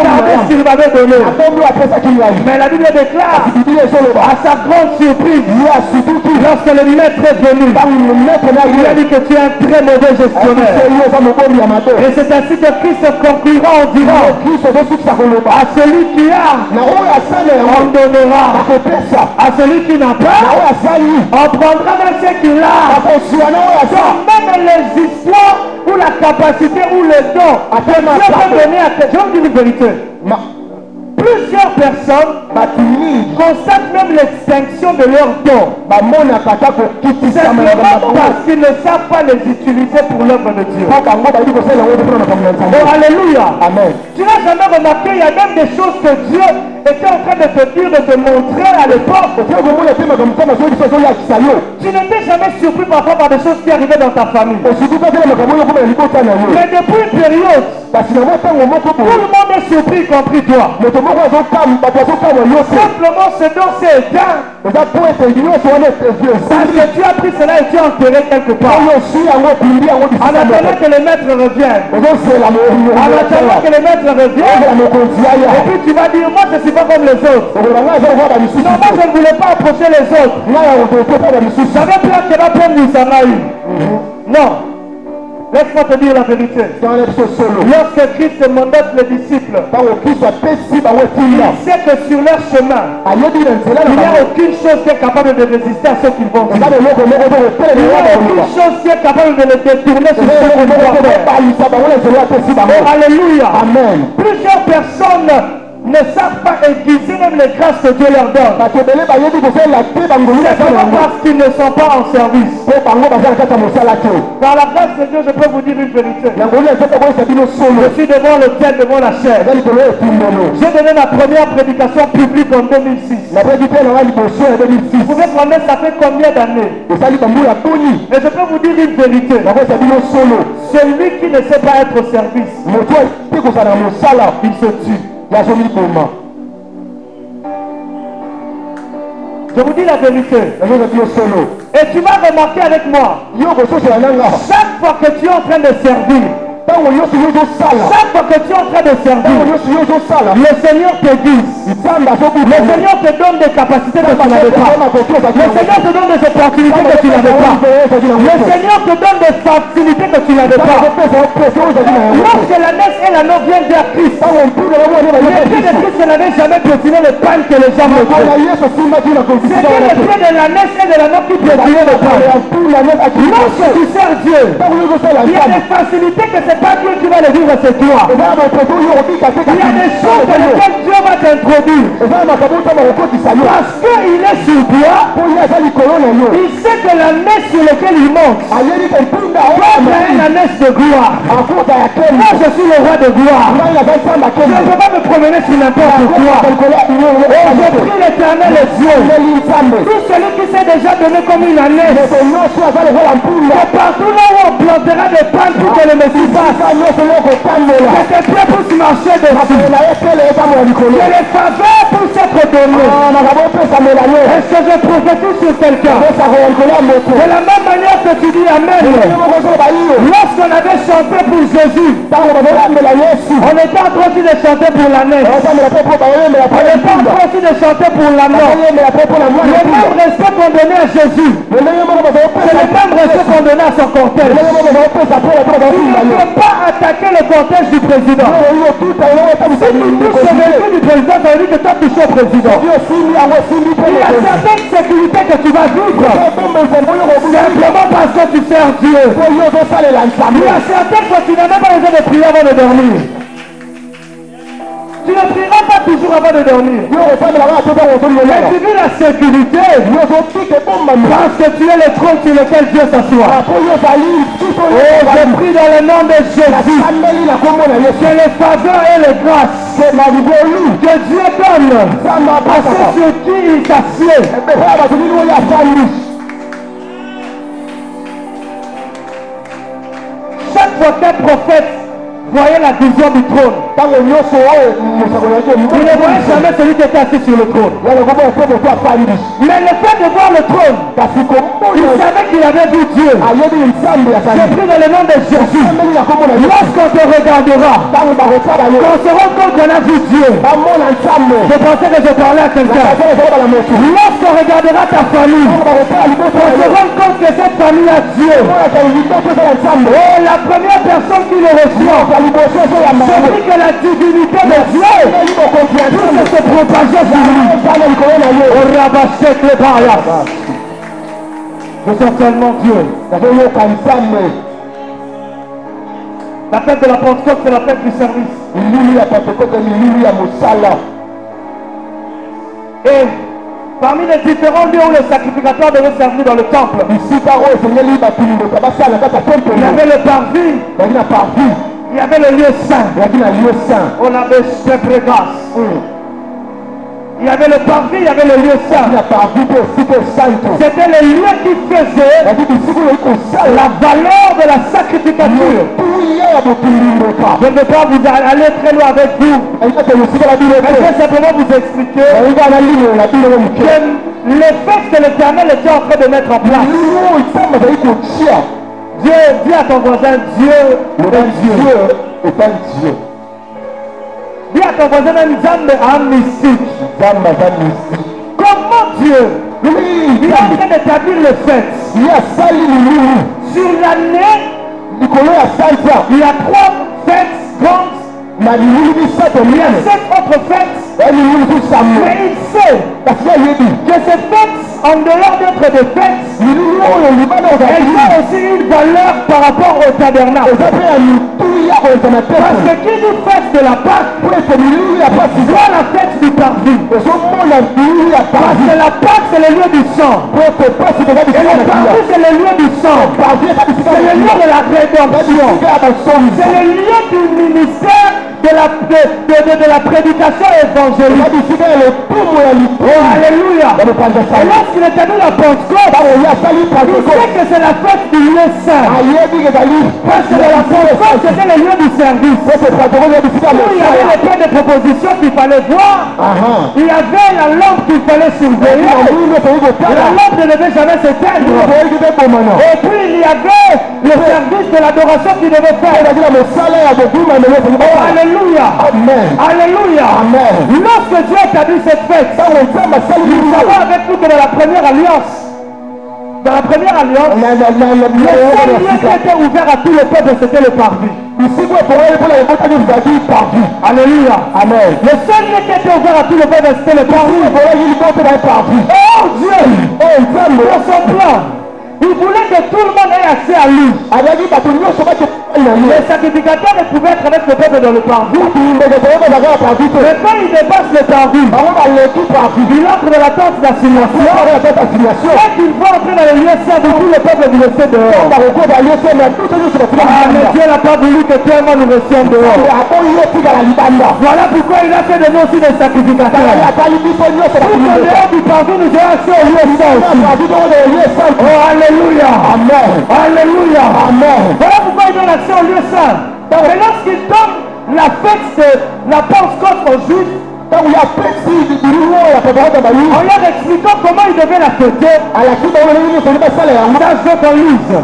gardé ce qu'il m'avait donné. Mais la Bible déclare, à sa grande surprise, lorsque le maître est venu, il a dit que tu es un très mauvais gestionnaire. Et c'est ainsi que Christ conclura en disant, à celui qui a, on donnera. À celui qui n'a pas, on prendra même ce qu'il a. Donc même les histoires ou la capacité ou le don, Dieu peut donner à quelqu'un. Je vous dis une vérité. Plusieurs personnes constatent même l'extinction de leurs dons. Simplement parce qu'ils ne savent pas les utiliser pour l'œuvre de Dieu. Oh, alléluia. Amen. Tu n'as jamais remarqué, il y a même des choses que Dieu était en train de te dire, de te montrer à l'époque. Tu n'étais jamais surpris parfois par des choses qui arrivaient dans ta famille. Mais depuis une période, tout le monde est surpris, y compris toi. Simplement ce dont c'est éteint. Parce que tu as pris cela et tu as enterré quelque part. En attendant que les maîtres reviennent. En attendant que les maîtres reviennent. Et puis tu vas dire, moi je ne suis pas comme les autres. Non, moi je ne voulais pas approcher les autres. J'avais peur que la peine nous en a eu. Non. Laisse-moi te dire la vérité. Lorsque Christ mandate les disciples, il sait que sur leur chemin, il n'y a aucune chose qui est capable de résister à ce qu'ils vont dire. Il n'y a aucune chose qui est capable de les détourner sur ce qu'ils vont faire. Oh, alléluia. Amen. Plusieurs personnes ne savent pas aiguiser même les grâces que Dieu leur donne. C'est parce qu'ils ne sont pas en service. Par la grâce de Dieu, je peux vous dire une vérité. Je suis devant le ciel, devant la chair. J'ai donné ma première prédication publique en 2006. Vous pouvez prendre, ça fait combien d'années? Et je peux vous dire une vérité. Celui qui ne sait pas être au service, il se tue. Je vous dis la vérité. Et tu vas remarquer avec moi, chaque fois que tu es en train de servir, chaque fois que tu es en train de servir, le Seigneur te guide. Le Seigneur te donne des capacités que tu n'avais pas. Le Seigneur te donne des opportunités que tu n'avais pas. Le Seigneur te donne des facilités que tu n'avais pas. Lorsque l'ânesse et l'anneau viennent vers Christ, les pieds de Christ n'avaient jamais piétiné le pain que les gens mettaient. C'était les pieds de l'ânesse et de l'anneau qui piétinaient le pain. Lorsque tu sers Dieu, il y a des facilités que c'est pas Dieu qui va les vivre, c'est toi. Il y a des choses dans lesquelles Dieu va t'introduire. Parce qu'il est sur toi, il sait que la messe sur laquelle il monte doit être une messe de gloire. Moi je suis le roi de gloire. Je ne peux pas me promener sur n'importe quoi. Et je prie l'Éternel et Dieu. Tout celui qui s'est déjà donné comme une année, que partout là où on plantera des pains pour que le Messie passe, que tes pieds puissent marcher dessus. Que les faveurs puissent être données. Est-ce que je prophétise sur quelqu'un? De la même manière que tu dis Amen. Lorsqu'on avait chanté pour Jésus, on était en train de chanter pour l'année. On était en train de chanter pour la mort. Le même respect qu'on donnait à Jésus, c'est le même respect qu'on donnait à son cortège. Tu ne peux pas attaquer le cortège du président. Si tu touches le véhicule du président, ça veut dire que tu as touché au président. Il y a certaines sécurités que tu vas vivre simplement parce que tu sers Dieu. Il y a certaines fois tu n'as même pas besoin de prier avant de dormir. Tu ne prieras pas toujours avant de dormir. Mais tu vis la sécurité parce que tu es le trône sur lequel Dieu s'assoit. Oh, je prie dans le nom de Jésus que les faveurs et les grâces que Dieu donne à ceux sur qui il s'assied. Chaque fois qu'un prophète voyait la vision du trône, il ne voyait jamais celui qui était assis sur le trône. Mais le fait de voir le trône, il savait qu'il avait vu Dieu. Je prie dans le nom de Jésus. Lorsqu'on te regardera, on se rend compte qu'on a vu Dieu. Je pensais que je parlais à quelqu'un. Lorsqu'on regardera ta famille, on se rend compte que cette famille a Dieu. Oh, la première personne qui le reçoit, je prie que la divinité de Dieu puisse se propager sur lui. Au rabachek le barrière. Je sens tellement Dieu. La fête de la Pentecôte, c'est la fête du service. Et parmi les différents lieux où les sacrificateurs devaient servir dans le temple, il y avait le parvis, il y avait le lieu saint. On avait Shebregas. Il y avait le parvis, il y avait le lieu saint. C'était le lieu qui faisait la valeur de la sacrificature. Je ne vais pas vous aller très loin avec vous. Je vais simplement vous expliquer que les fêtes que l'Éternel était en train de mettre en place. Dieu, dis à ton voisin, Dieu est un Dieu. Dis à ton voisin, un mystique. Comment Dieu, il est en train d'établir les fêtes. Sur l'année, il y a 3 fêtes grandes. Il y a 7 autres fêtes. Mais il sait que ces fêtes, en dehors d'être des fêtes, elles ont aussi une valeur par rapport au tabernacle. Parce que qui dit fête de la Pâque, voit la fête du parvis. Parce que la Pâque, c'est le lieu du sang. Et le parvis, c'est le lieu du sang. C'est le lieu de la rédemption. C'est le lieu du ministère de la prédication évangélique. Oh, alléluia. Et lorsqu'il est venu la Pentecôte, il sait que c'est la fête du lieu saint. Parce que la Pentecôte, c'était le lieu du service. Où il y avait les points de proposition qu'il fallait voir. Il y avait la lampe qu'il fallait surveiller. Et la lampe ne devait jamais s'éteindre. Et puis il y avait le service de l'adoration qu'il devait faire. Oh, alléluia. Alléluia. Lorsque Dieu établit cette fête, nous savons avec nous que dans la première alliance, le seul lieu qui était ouvert à tout le peuple, c'était le parvis. Alléluia. Amen. Le seul lieu qui était ouvert à tout le peuple, c'était le parvis. Oh Dieu, pour son plan, il voulait que tout le monde ait accès à lui. Les sacrificateurs ne pouvaient être avec le peuple dans le parvis. Mais quand il dépasse le parvis, il entre dans la tente d'assignation. Quand il va entrer dans le lieu saint, tout le peuple du laisser dehors. Mais Dieu n'a pas voulu que tellement nous restions dehors. Voilà pourquoi il a fait de nous aussi des sacrificateurs. Tout en dehors du parvis, nous avons accès au lieu saint aussi. Oh, alléluia. Amen. Alléluia. Amen. Voilà pourquoi il donne accès au lieu saint. Mais lorsqu'il donne la fête de la Pentecôte aux Juifs, en leur expliquant comment ils devaient la fêter, ça je veux qu'on lise.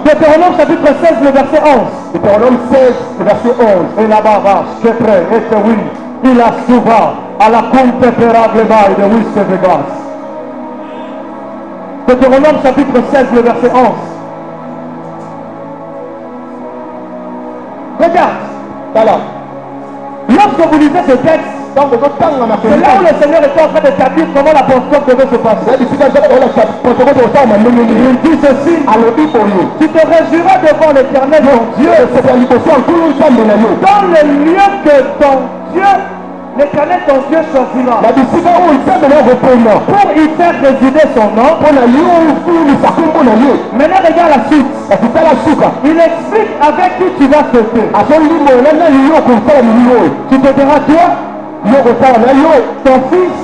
Deutéronome chapitre 16, le verset 11. Deutéronome 16, le verset 11. Et là-bas, c'est prêt, et que oui, il a souvent à la compérable maille de Wissevegas. Deutéronome chapitre 16, le verset 11. Regarde. Voilà. Lorsque vous lisez ce texte, c'est là où le Seigneur était en train d'établir comment la Pentecôte devait se passer. Il dit ceci: tu te réjouiras devant l'Éternel ton Dieu dans le lieu que ton Dieu, l'Éternel ton Dieu choisira pour y faire résider son nom. Maintenant regarde la suite. Il explique avec qui tu vas fêter. Tu te diras toi, ton fils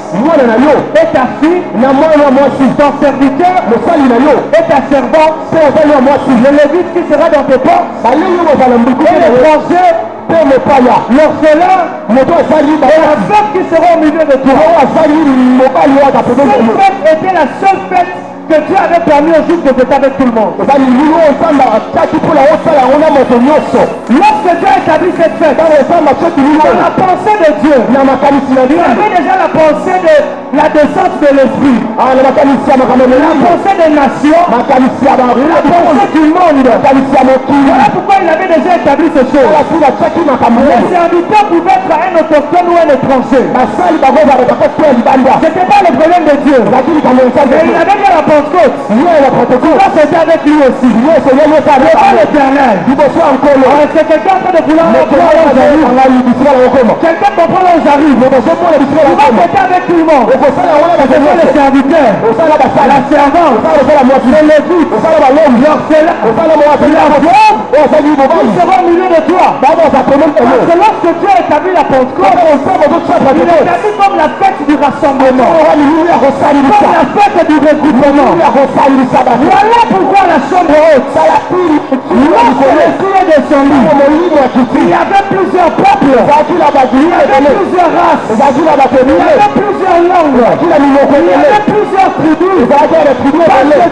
et ta fille, ton serviteur et ta servante, le lévite qui sera dans tes portes, et l'étranger, l'orphelin et la femme qui sera au milieu de toi. Cette fête était la seule fête que Dieu avait permis aux Juifs de fêter avec tout le monde. Lorsque Dieu a établi cette fête, dans la pensée de Dieu, il y avait déjà la pensée de La descente de l'esprit. La pensée des nations. La pensée du monde. Voilà pourquoi il avait déjà établi ces choses. Les serviteurs pouvaient être un autochtone ou un étranger. C'était pas le problème de Dieu. Mais il avait dit à la Pentecôte. Pourquoi c'était avec lui aussi. Le pas l'éternel. C'est quelqu'un en train de vouloir comprendre là où j'arrive. Quelqu'un comprend là où j'arrive. Tu vas fêter avec tout le monde. Ce sont les serviteurs. La servante. Les lévites. L'orphelin. La veuve. Ils seront au milieu de toi. Parce que lorsque Dieu a établi la Pentecôte, il a établi comme la fête du rassemblement. Comme la fête du regroupement. Voilà pourquoi la chambre haute. Lorsque l'esprit est descendu, il y avait plusieurs peuples, il y avait plusieurs races, il y avait plusieurs langues, il y avait plusieurs tribus. Parce que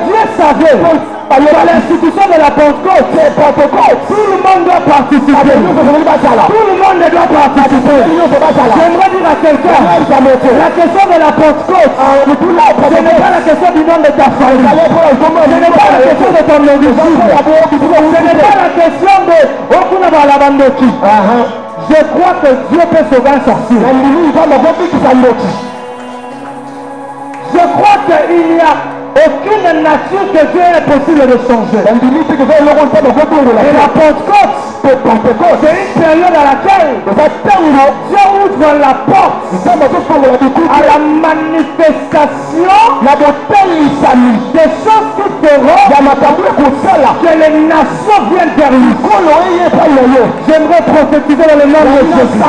Dieu savait qu'à l'institution de la Pentecôte, tout le monde doit participer. Tout le monde doit participer. J'aimerais dire à quelqu'un, la question de la Pentecôte, ce n'est pas la question du nom de ta famille, ce n'est pas la question de ton origine, ce n'est pas la question de Okuna Balabandoki. Je crois que Dieu peut sauver un sorcier. Je crois qu'il y a aucune nature que Dieu est possible de changer. Et la Pentecôte, c'est une période à laquelle Dieu ouvre la porte à la manifestation des choses qui feront que les nations viennent vers lui. J'aimerais prophétiser dans le nom de Jésus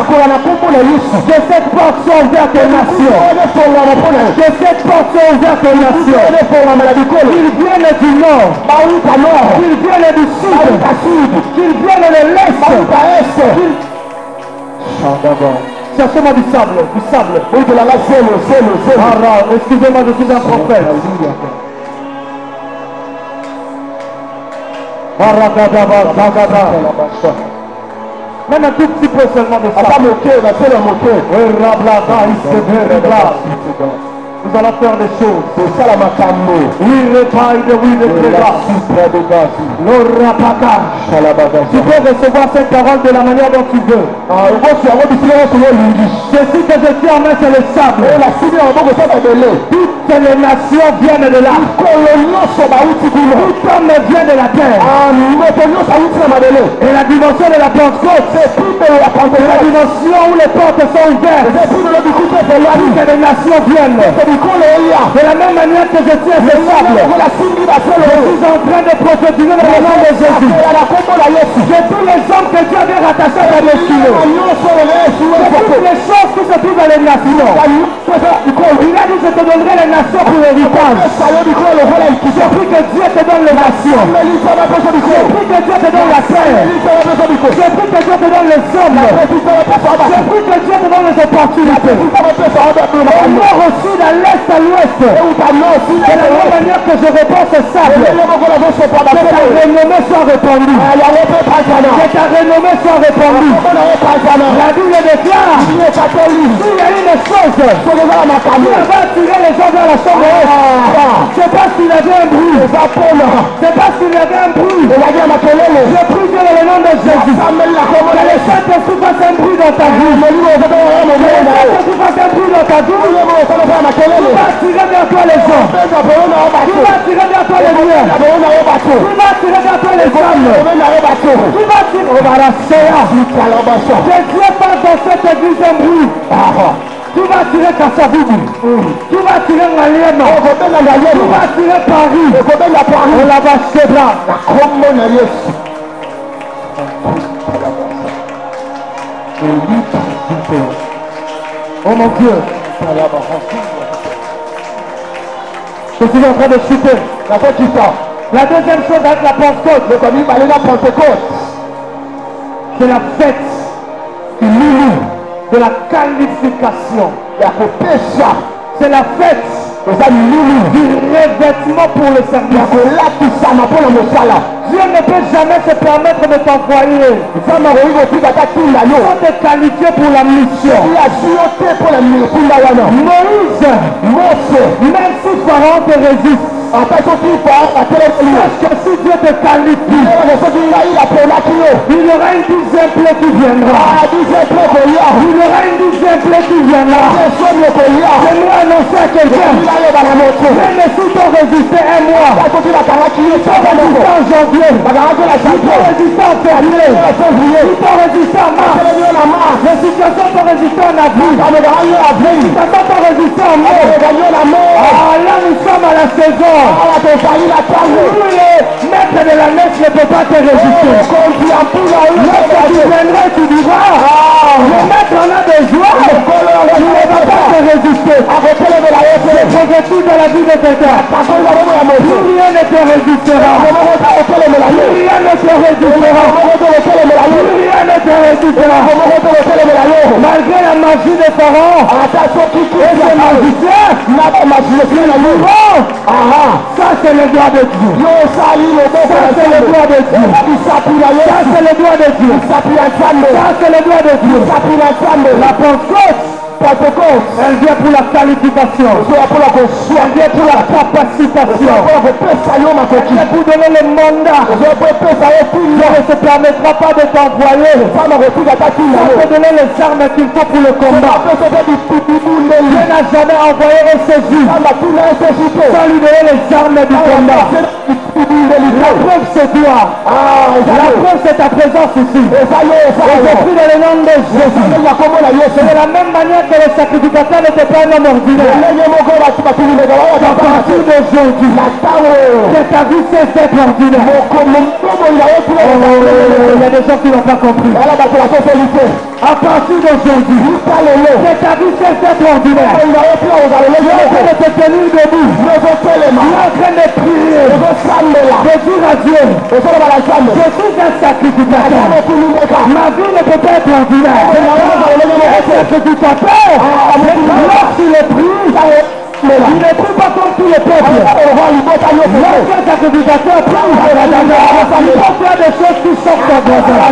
que cette porte soit ouverte aux nations. Que cette porte soit ouverte aux nations. Qu'ils viennent du nord, qu'ils viennent du sud, qu'ils viennent de l'est. Cherchez-moi du sable, du sable. Excusez-moi, je suis un prophète. Même un tout petit peu seulement de sable. Nous allons faire des choses. Oui, repaille de oui, de tu peux recevoir cette parole de la manière dont tu veux. Ceci que je tiens en main, c'est le sable. Toutes les nations viennent de là. Tout homme vient de la terre. Et la dimension de la Pentecôte, c'est la dimension où les portes sont ouvertes. Toutes les nations viennent. De la même manière que je tiens ce sable, je suis en train de prophétiser dans le nom de Jésus. Que tous les hommes que Dieu avait rattachés à la destinée, que toutes les choses qui se trouvent dans les nations, il a dit je te donnerai les nations pour l'héritage. Je prie que Dieu te donne les nations. Je prie que Dieu te donne la terre. Je prie que Dieu te donne les hommes. Je prie que Dieu te donne les opportunités. Au nord aussi, dans l'est à l'ouest. De la même manière que je réponds ce sable, que ta renommée soit répandue. Que ta renommée soit répandue. La Bible déclare, s'il y a une chose qui va attirer les gens vers la chambre haute, c'est parce qu'il y avait un bruit. C'est parce qu'il y avait un bruit. Je prie Dieu dans le nom de Jésus. Que le Saint-Esprit fasse un bruit dans ta vie. Que le Saint-Esprit fasse un bruit dans ta vie. Tu vas attirer vers toi les gens. Tu vas attirer vers toi les liens. Tu vas attirer vers toi les hommes. Tu vas attirer. Que Dieu passe dans cette église un bruit. Tu vas attirer Kassavubu. Tu vas attirer Ngaliema. Tu vas attirer Paris. On la va Chebra. Oh mon Dieu. Je suis en train de chuter. La deuxième chose avec la Pentecôte, c'est la fête de la qualification. C'est la fête du revêtement pour le service. Dieu ne peut jamais se permettre de t'envoyer sans te qualifier pour la mission. Moïse, même si Pharaon te résiste, parce que si Dieu te qualifie, il y aura une deuxième plaie qui viendra. Il y aura une deuxième plaie qui viendra. J'aimerais annoncer à quelqu'un, même si tu as résisté un mois, tu as résisté en janvier, tu as résisté en février, tu as résisté en mars, la situation t'a résisté en avril, la situation t'a résisté en mai. Là nous sommes à la saison. Où les maîtres de la messe ne peuvent pas te résister. Lorsque tu viendras, tu diras, le maître en a besoin, il ne va pas te résister. C'est positif dans la vie de quelqu'un. Rien ne te résistera. Rien ne te résistera. Rien ne te résistera. Malgré la magie de Pharaon et ses magiciens, ça c'est le droit de Dieu. Ça c'est le droit de Dieu. Ça c'est le droit de Dieu. Ça c'est le droit de Dieu. La Pentecôte, elle vient pour la qualification. Elle vient pour la capacitation. Elle vient pour donner le mandat. Dieu ne se permettra pas de t'envoyer. Ça peut donner les armes qu'il faut pour le combat. Dieu n'a jamais envoyé un Jésus sans lui donner les armes du combat. La preuve c'est toi. La preuve c'est ta présence ici. Et je prie dans le nom de Jésus. C'est de la même manière que le sacrificateur n'était pas un homme ordinaire. À partir d'aujourd'hui, que ta vie cesse d'être ordinaire. Il y a des gens qui n'ont pas compris. À partir d'aujourd'hui, que ta vie cesse d'être ordinaire. Il est en train de te tenir debout. Il est en train de prier. De dire à Dieu, je suis un sacrificateur. Ma vie ne peut pas être ordinaire. Est-ce que tu t'appelles? Lorsqu'il est pris, il ne prie pas comme tous les peuples. Lorsqu'un sacrificateur prie, il faut faire des choses qui sortent de toi.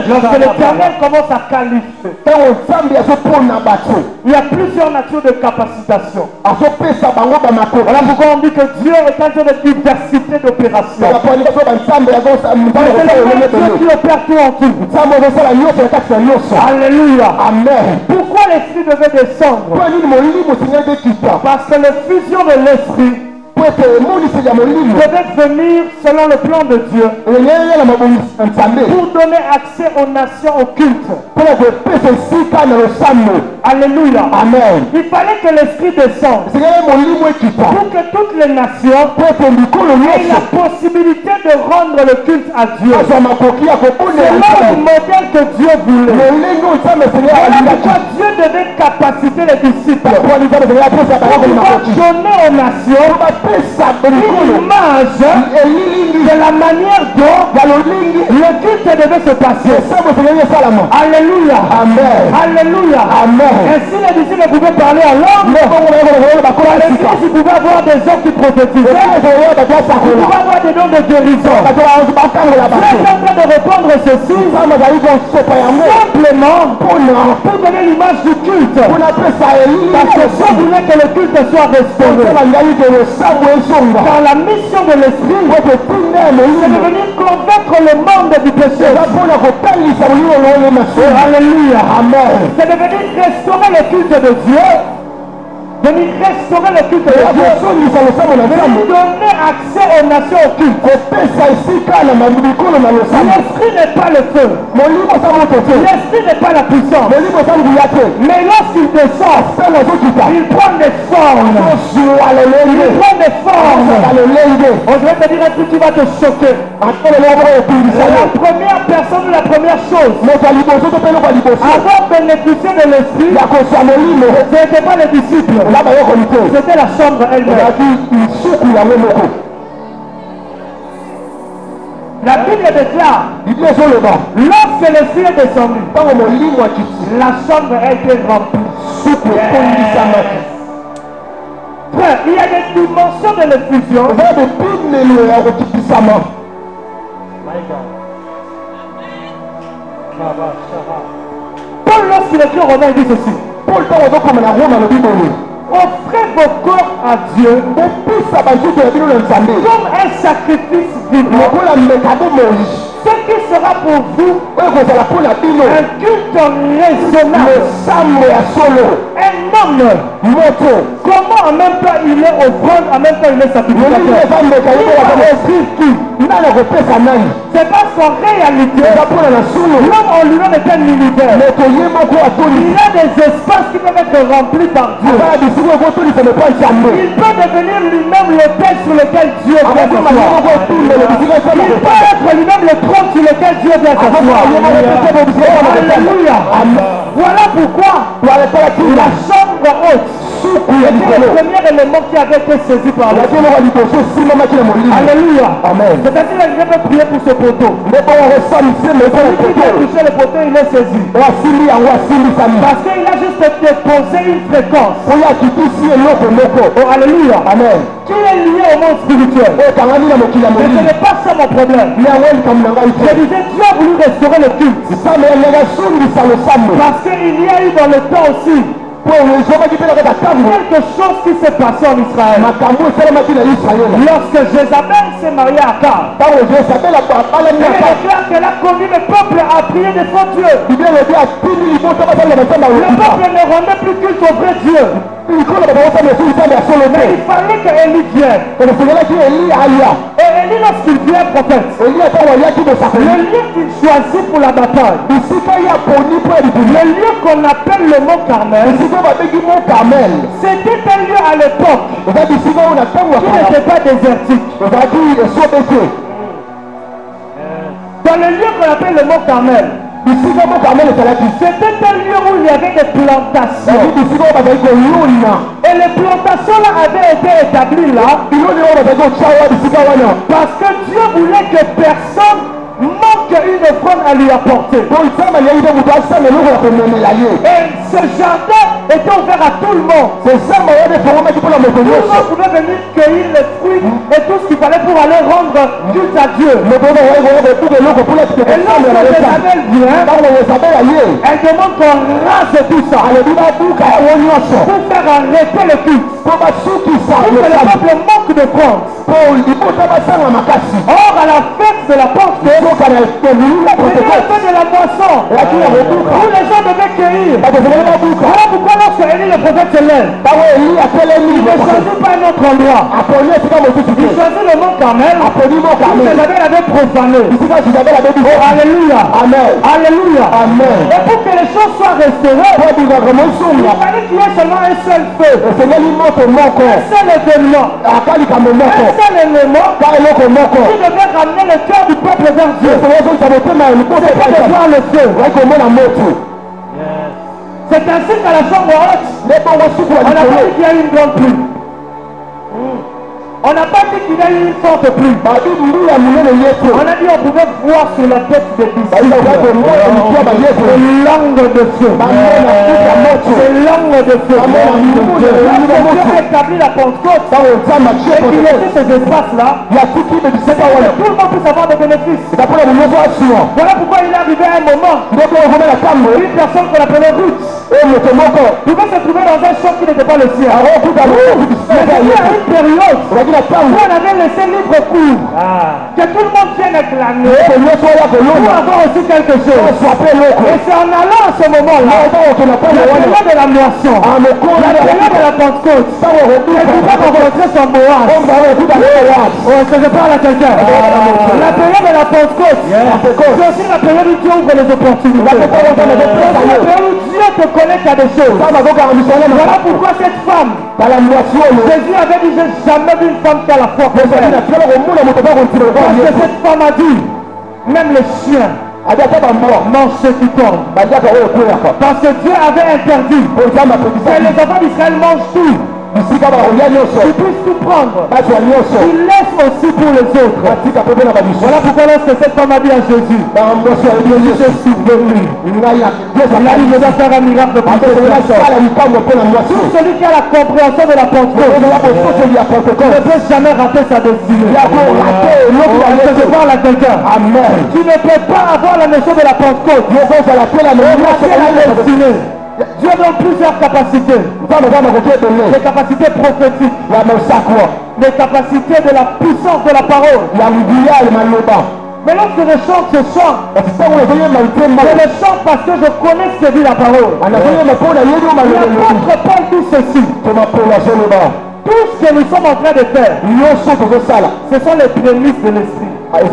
Lorsque l'Éternel commence à qualifier, il y a plusieurs natures de capacitation. Voilà pourquoi on dit que Dieu est un Dieu de diversité d'opérations. C'est le Dieu qui opère tout en tout. Alléluia. Amen. Pourquoi l'Esprit devait descendre? Parce que la fusion de l'Esprit devait venir selon le plan de Dieu pour donner accès aux nations occultes. Alléluia. Amen. Il fallait que l'Esprit descende pour que toutes les nations aient la possibilité de rendre le culte à Dieu. C'est le modèle que Dieu voulait. Pourquoi Dieu devait capaciter les disciples pour donner aux nations une image de la manière dont le culte devait se passer. Alléluia. Amen. Alléluia. Amen. Ainsi les disciples pouvaient parler en langue. Les disciples pouvaient avoir des hommes qui prophétisaient. Ils pouvaient avoir des dons de guérison. Je suis en train de répondre ceci simplement pour donner l'image du culte. Parce que Dieu voulait que le culte soit restauré. Car la mission de l'esprit, c'est de venir convaincre le monde du péché. Alléluia. Amen. C'est de venir restaurer le culte de Dieu. Venir restaurer le culte de Dieu. Venir donner accès aux nations au culte. L'esprit n'est pas le feu. L'esprit n'est pas la puissance. Mais lorsqu'il descend, il prend des formes. Il prend des formes. Oh, je vais te dire un truc qui va te choquer. La première personne, la première chose, avoir bénéficié de l'esprit, ce n'était pas les disciples. C'était la chambre elle-même. La Bible déclare, lorsque l'esprit est descendu, la chambre a été remplie. Frère, il y a des dimensions de l'effusion. Paul, lorsqu'il écrit au Romains, il dit ceci. Offrez vos corps à Dieu comme un sacrifice vivant. Ce qui sera pour vous un culte raisonnable. Un homme, comment en même temps il est offrande, en même temps il est sacrificateur. C'est parce qu'en réalité, l'homme en lui-même est un univers. Il y a des espaces qui peuvent être remplis par Dieu. Il peut devenir lui-même le thème sur lequel Dieu vient s'asseoir. Il peut être lui-même le trône sur lequel Dieu vient s'asseoir. Alléluia. Voilà pourquoi la chambre haute était le premier élément qui avait été saisi par Dieu. Alléluia. C'est-à-dire qu'il avait prié pour ce poteau. Celui qui a touché le poteau, il est saisi. Parce qu'il a juste déposé une fréquence. Oh, alléluia. Amen. Qui est lié au monde spirituel. Mais ce n'est pas ça mon problème. Je disais, Dieu a voulu restaurer le culte. Parce qu'il y a eu dans le temps aussi quelque chose qui s'est passé en Israël. Lorsque Jézabel s'est mariée à Akab, elle déclare qu'elle a conduit le peuple à prier des faux dieux. Le peuple ne rendait plus culte au vrai Dieu. Mais il fallait que Élie vienne. Et Élie, lorsqu'il vient, prophète, le lieu qu'il choisit pour la bataille, le lieu qu'on appelle le mont Carmel, c'était un lieu à l'époque qui n'était pas désertique. Dans le lieu qu'on appelle le mont Carmel, c'était un lieu où il y avait des plantations. Et les plantations là avaient été établies là parce que Dieu voulait que personne manque une offrande à lui apporter. Et ce jardin était ouvert à tout le monde. Tout le monde pouvait venir cueillir les fruits et tout ce qu'il fallait pour aller rendre culte à Dieu. Et lorsque Jézabel vient, elle demande qu'on rase tout ça pour faire arrêter le culte. Pour que le peuple manque de France. Or, à la fête de la Pentecôte, c'était la fête de la moisson où les gens devaient cueillir. Voilà pourquoi lorsque Élie le prophète se lève, il ne choisit pas un autre endroit. Il choisit le mont Carmel où Jézabel avait profané. Oh, alléluia. Alléluia. Et pour que les choses soient restaurées, il fallait qu'il y ait seulement un seul feu. Un seul événement. Un seul élément qui devait ramener le cœur du peuple vers Dieu. C'était de voir le feu. C'est ainsi qu'à la chambre haute, on n'a pas dit qu'il y a eu une grande pluie. On n'a pas dit qu'il y a eu une forte pluie. On a dit on pouvait voir sur la tête des disciples des langues de feu. Des langues de feu. Lorsque Dieu a établi la Pentecôte et qu'il y avait ces espaces-là, tout le monde puisse avoir des bénéfices. Voilà pourquoi il est arrivé à un moment une personne qu'on appelait Ruth pouvait se trouver dans un champ qui n'était pas le sien. Mais il y a une période on avait laissé libre cours. Que tout le monde vienne acclamer. Pour avoir aussi quelque chose. Et c'est en allant à ce moment-là, la période de la moisson, la période de la Pentecôte, elle pouvait rencontrer son Boaz. Je parle à quelqu'un. La période de la Pentecôte, c'est aussi la période où Dieu ouvre les opportunités. La période où Dieu te connecte à des choses. Voilà pourquoi cette femme, Jésus avait dit, j'ai jamais vu une femme qui a la foi. Parce que cette femme a dit, même les chiens mangent ce qui tombe. Parce que Dieu avait interdit que les enfants d'Israël mangent tout. Ils puissent tout prendre. Ils laissent aussi pour les autres. Voilà pourquoi lorsque cette femme a dit à Jésus, je suis venu. Il a dit, je dois faire un miracle pour tout celui qui a la compréhension de la Pentecôte ne peut jamais rater sa destinée. Je parle à quelqu'un. Tu ne peux pas avoir la notion de la Pentecôte et rater la destinée. Dieu donne plusieurs capacités. Les capacités prophétiques, les capacités de la puissance de la parole. Mais lorsque je chante ce chant, je le chante parce que je connais ce que dit la parole. L'apôtre Paul dit ceci. Tout ce que nous sommes en train de faire, ce sont les prémices de l'esprit. Est-ce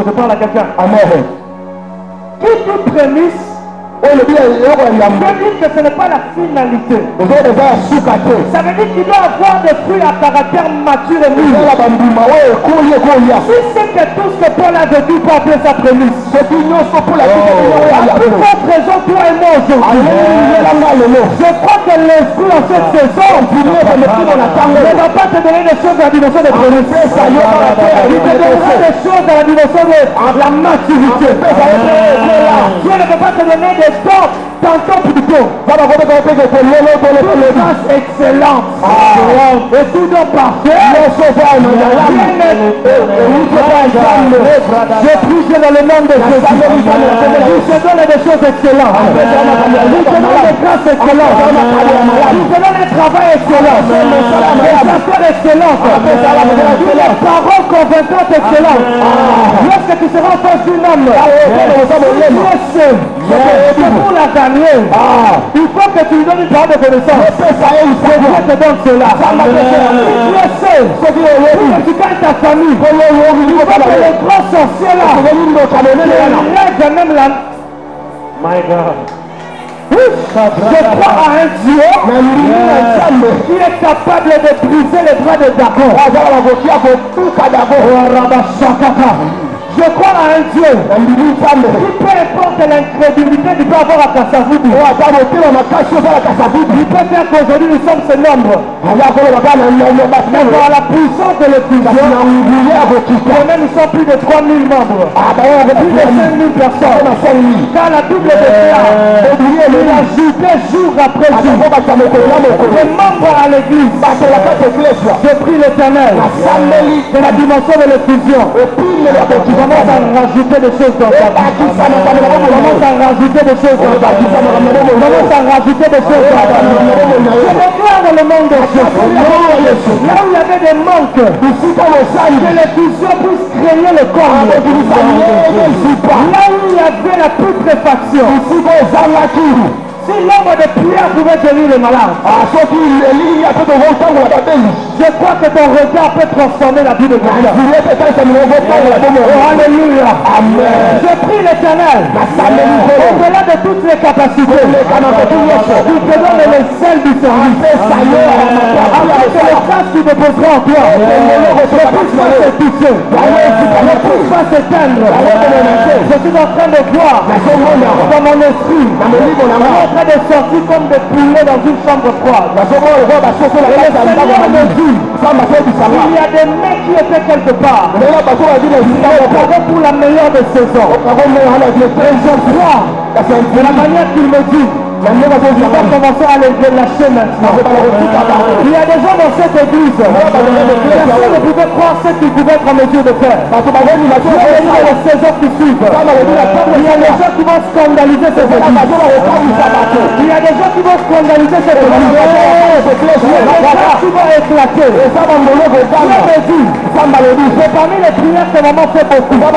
que je parle à quelqu'un? Qui dit prémisse? Je veux dire que ce n'est pas la finalité. Ça veut dire qu'il doit avoir des fruits à caractère mature et mûr. Si c'est que tout ce que Paul a vécu pour appeler sa prémisse, à plus forte raison, toi et moi aujourd'hui, je crois que l'esprit en cette saison ne va pas te donner des choses à la dimension des prémices. Il te donnera des choses à la dimension de la maturité. Dieu ne peut pas te donner des tantôt plutôt. Grâce excellente. Et tout donc parfait. Je prie dans le nom de Jésus. Il se donne des choses excellentes. Il se donne des grâces excellentes. Il se donne des travail excellent. Des affaires excellentes. Des paroles convaincantes excellentes. Lorsque tu seras en face d'un homme, c'est pour la gagner. Il faut que tu lui donnes une parole de connaissance. Dieu te donne cela. Dieu sait que tu gagnes ta famille. Il faut que les grands sorciers là règlent même la... My God. Je crois à un Dieu qui est capable de briser les bras de Dagon. Je crois à un Dieu qui, peu importe l'incrédulité qu'il peut avoir à Kassavubu, il peut faire qu'aujourd'hui nous sommes ce nombre. Mais par la puissance de l'effusion, nous sommes plus de 3000 membres, plus de 5000 personnes. Car la Bible déclare, il ajoutait jour après jour des membres à l'église. Je prie l'Éternel de la dimension de l'effusion. Commence à rajouter des choses dans ta vie. Commence à rajouter des choses dans ta vie. Commence à rajouter des choses dans ta vie. Je déclare dans le monde de Dieu. Là où il y avait des manques, que les fusions puissent créer le corps. Là où il y avait la putréfaction, si l'ombre de pierre pouvait guérir les malades, je crois que ton regard peut transformer la vie de quelqu'un. Oh, alléluia. Amen. Je prie l'Éternel, au-delà de toutes les capacités, il te donne les selles du service. Afin que les grâces qui déposeront en toi ne puissent pas se toucher, ne puissent pas s'éteindre. Je suis en train de voir dans mon esprit, en train de sortir comme des poulets dans une chambre froide. Et le Seigneur me dit, il y a des mecs qui étaient quelque part. Pour la meilleure des saisons. Et je crois, de la manière qu'il me dit, On va commencer à les lâcher maintenant. Il y a des gens dans cette église. Personne ne pouvait croire ce qu'ils pouvaient être en mesure de faire. Il y a les saisons qui suivent. Il y a des gens qui vont scandaliser cette église. Il y a des gens qui vont scandaliser cette église. Il y a des gens qui vont éclater. C'est parmi les prières que maman fait beaucoup. C'est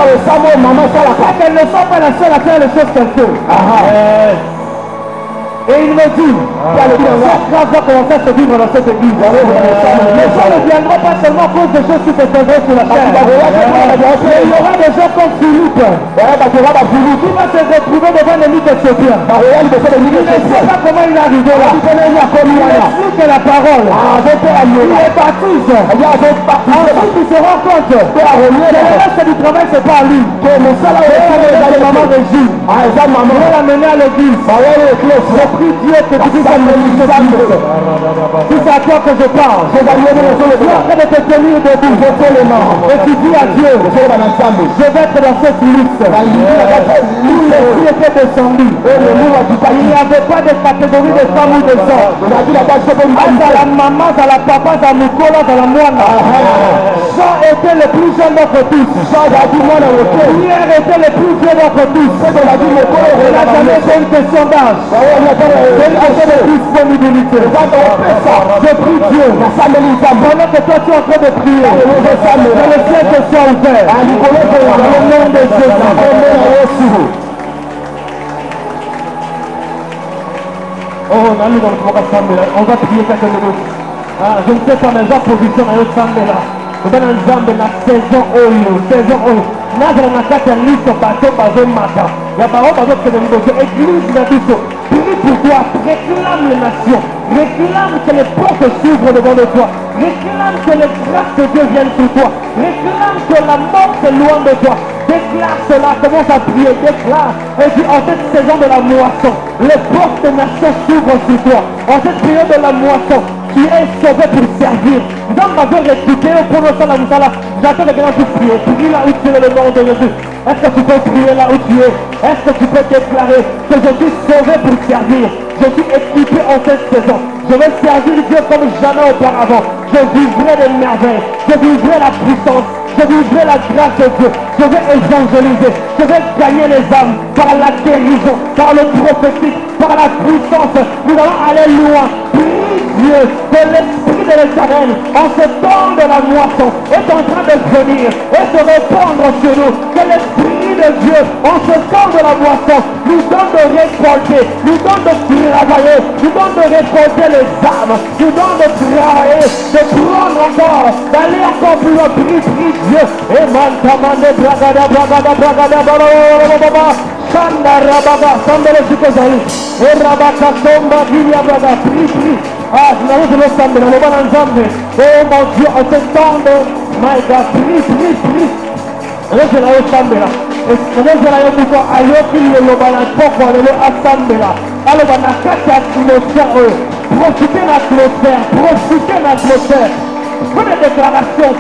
qu'elles ne sont pas la seule à faire les choses qu'elle fait. Et il me dit, cette grâce va commencer à se vivre dans cette église. Les gens ne viendront pas seulement à cause des choses qui se faisaient sur la terre. Mais il y aura des gens comme Philippe qui va se retrouver devant les mythes éthiopiens. Il ne sait pas comment il est arrivé là. Il explique la parole. Il est baptise. Ensuite il se rend compte que le reste du travail c'est pas à lui. C'est maman Régine. Il va l'amener à l'église. Prie Dieu que tu puisses amener ce Christ. Si c'est à toi que je parle, tu es en train de te tenir debout. Et tu dis à Dieu, je vais être dans cette liste. Où l'esprit était descendu. Il n'y avait pas de catégorie de femmes ou de hommes. À la maman, à la papa, à la moukola, à la moine. Jean était le plus jeune d'entre tous. Pierre était le plus vieux d'entre tous. Il n'a jamais fait une question d'âge. De disponibilité. Je prie Dieu. Pendant que toi tu es en train de prier, que le ciel te soit ouvert. Dans le nom de Jésus. Oh, on a mis dans le programme. On va prier quelques minutes. Je ne sais pas, mais j'ai position dans le Sambe là. Dans la saison oyo, nazala na kati ya liso bato bazomata ya bango bazokende liboso église na biso. Prie pour toi, réclame les nations, réclame que les portes s'ouvrent devant de toi, réclame que les grâces de Dieu viennent sur toi, réclame que la mort s'éloigne de toi. Déclare cela, commence à prier, déclare. Et puis en cette saison de la moisson, les portes des nations s'ouvrent sur toi. En cette période de la moisson, tu es sauvé pour servir. Dans ma vie récupérée au prononçant la moussala, j'attends les gens pour prier. Prie là où tu es le nom de Jésus. Est-ce que tu peux prier là où tu es? Est-ce que tu peux déclarer que je suis sauvé pour servir? Je suis équipé en cette saison. Je vais servir Dieu comme jamais auparavant. Je vivrai les merveilles. Je vivrai la puissance. Je vivrai la grâce de Dieu. Je vais évangéliser. Je vais gagner les âmes par la guérison, par le prophétique, par la puissance. Nous allons aller loin. Prie Dieu que l'esprit de l'Éternel, en ce temps de la moisson, est en train de venir et de répandre sur nous. Que l'esprit de Dieu, en ce temps de la moisson, nous donne de récolter, nous donne de travailler, nous donne de récolter les âmes, nous donne de travailler, de prendre encore, d'aller encore plus loin. Prie Dieu. Et mantamande bragada bragada bragada baba Sanda rababa sambele sukozali. Et rabaka tomba gilia braga. Prie. Ah, je n'arrive pas à le le bon ensemble. Oh mon Dieu, en ce temps de my God, prie. Laisse la ensemble là. Et laisse la yoko ayoki le bana poko le ensemble là. Alors on a quatre atmosphères. Profitez de l'atmosphère. Fais des déclarations,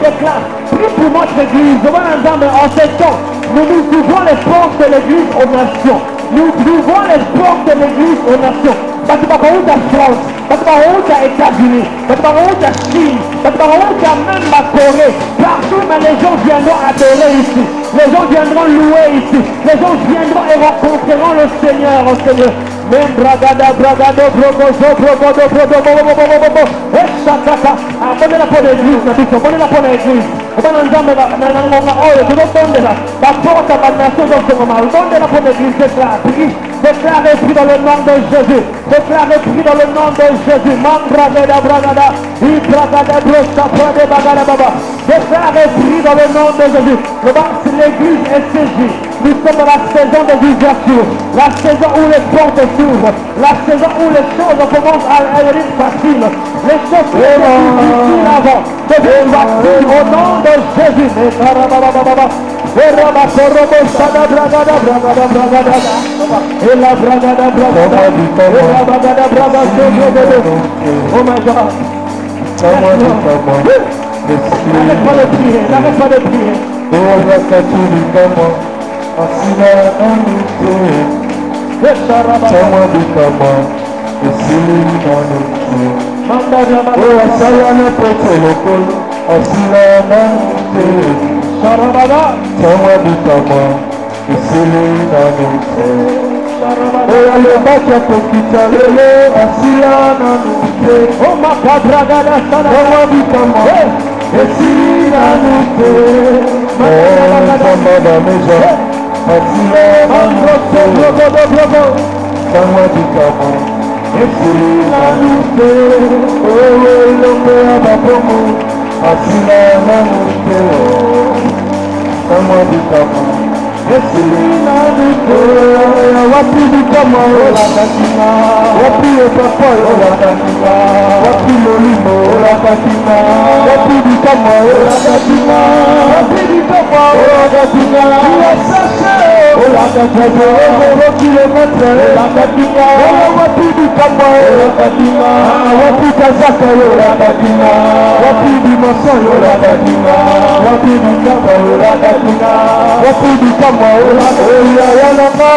déclare. Prie pour notre église. En ce temps, nous ouvrons les portes de l'église aux nations. Nous ouvrons les portes de l'église aux nations. Parce que par où à France, parce que par où à États-Unis, parce que par où à Chine, parce que par où à même la Corée. Partout, mais les gens viendront adorer ici. Les gens viendront louer ici. Les gens viendront et rencontreront le Seigneur, Même bragada, et chakata. Prenez la peau d'église, prenez la peau d'église. La porte à ma nation dans ce moment. Donnez la peau d'église, déclarez pris dans le nom de Jésus. Déclarez pris dans le nom de Jésus. Mandragada, bragada, ibragada, brosa, prade, bagada, baba. Déclarez pris dans le nom de Jésus. L'église est saisie. Nous sommes dans la saison de l'ouverture, la saison où les portes s'ouvrent, la saison où les choses commencent à être faciles, les choses qui étaient difficiles avant deviennent faciles au nom de Jésus. Oh my God. N'arrête pas de prier. Tell me come on, it's silly on it. Oh, I saw you on a protocol, I see you on tell me come on, it's silly on it. Oh, I look back at the guitar, I see you on it. Oh, my God, tell me come on, it's silly on it. Oh, somebody measure, I see you on it. Somebody come on. Esila nute, owe lope abapomo, asila nute, somebody come on. Esila nute, wapi di kama ola katina, wapi epapa ola katina, wapi lolimo ola katina, wapi di kama ola katina, wapi di kama ola katina, yasashe ola katina, ola kilometre ola katina, wapi di kama ola katina, wapi kazaka ola katina, wapi di maso ola katina, wapi di kama ola katina, wapi di kama ola katina, yana yana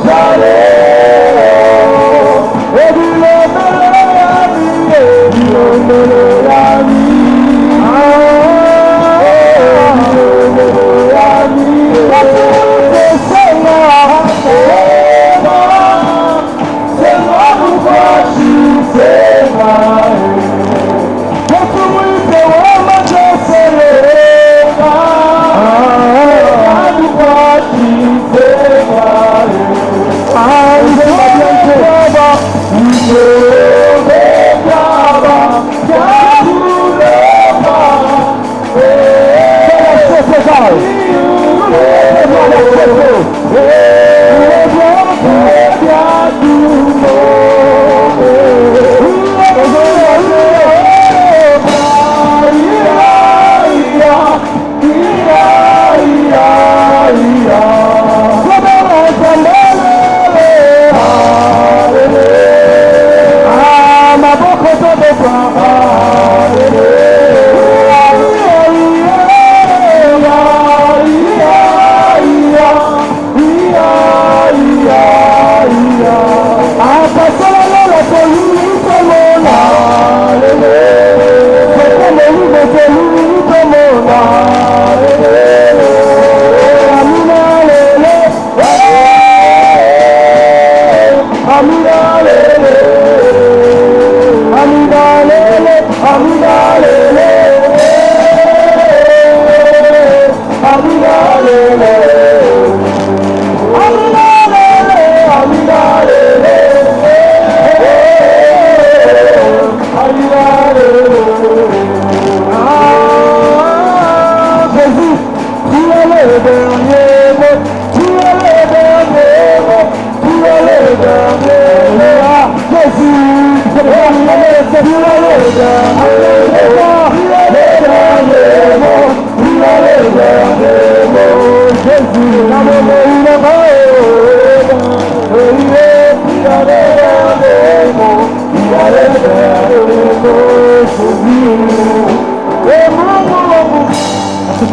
Jale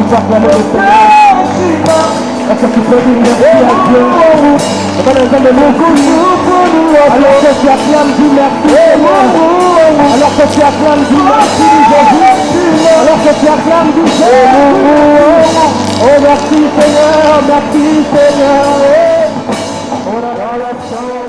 tu peux acclamer le Seigneur? Est-ce que tu peux dire merci à Dieu? Dans les hommes de nous, alors que tu acclames, dis merci. Alors que tu acclames, dis merci Jésus. Alors que tu acclames, dis Jésus. Oh merci Seigneur, merci Seigneur. Oh,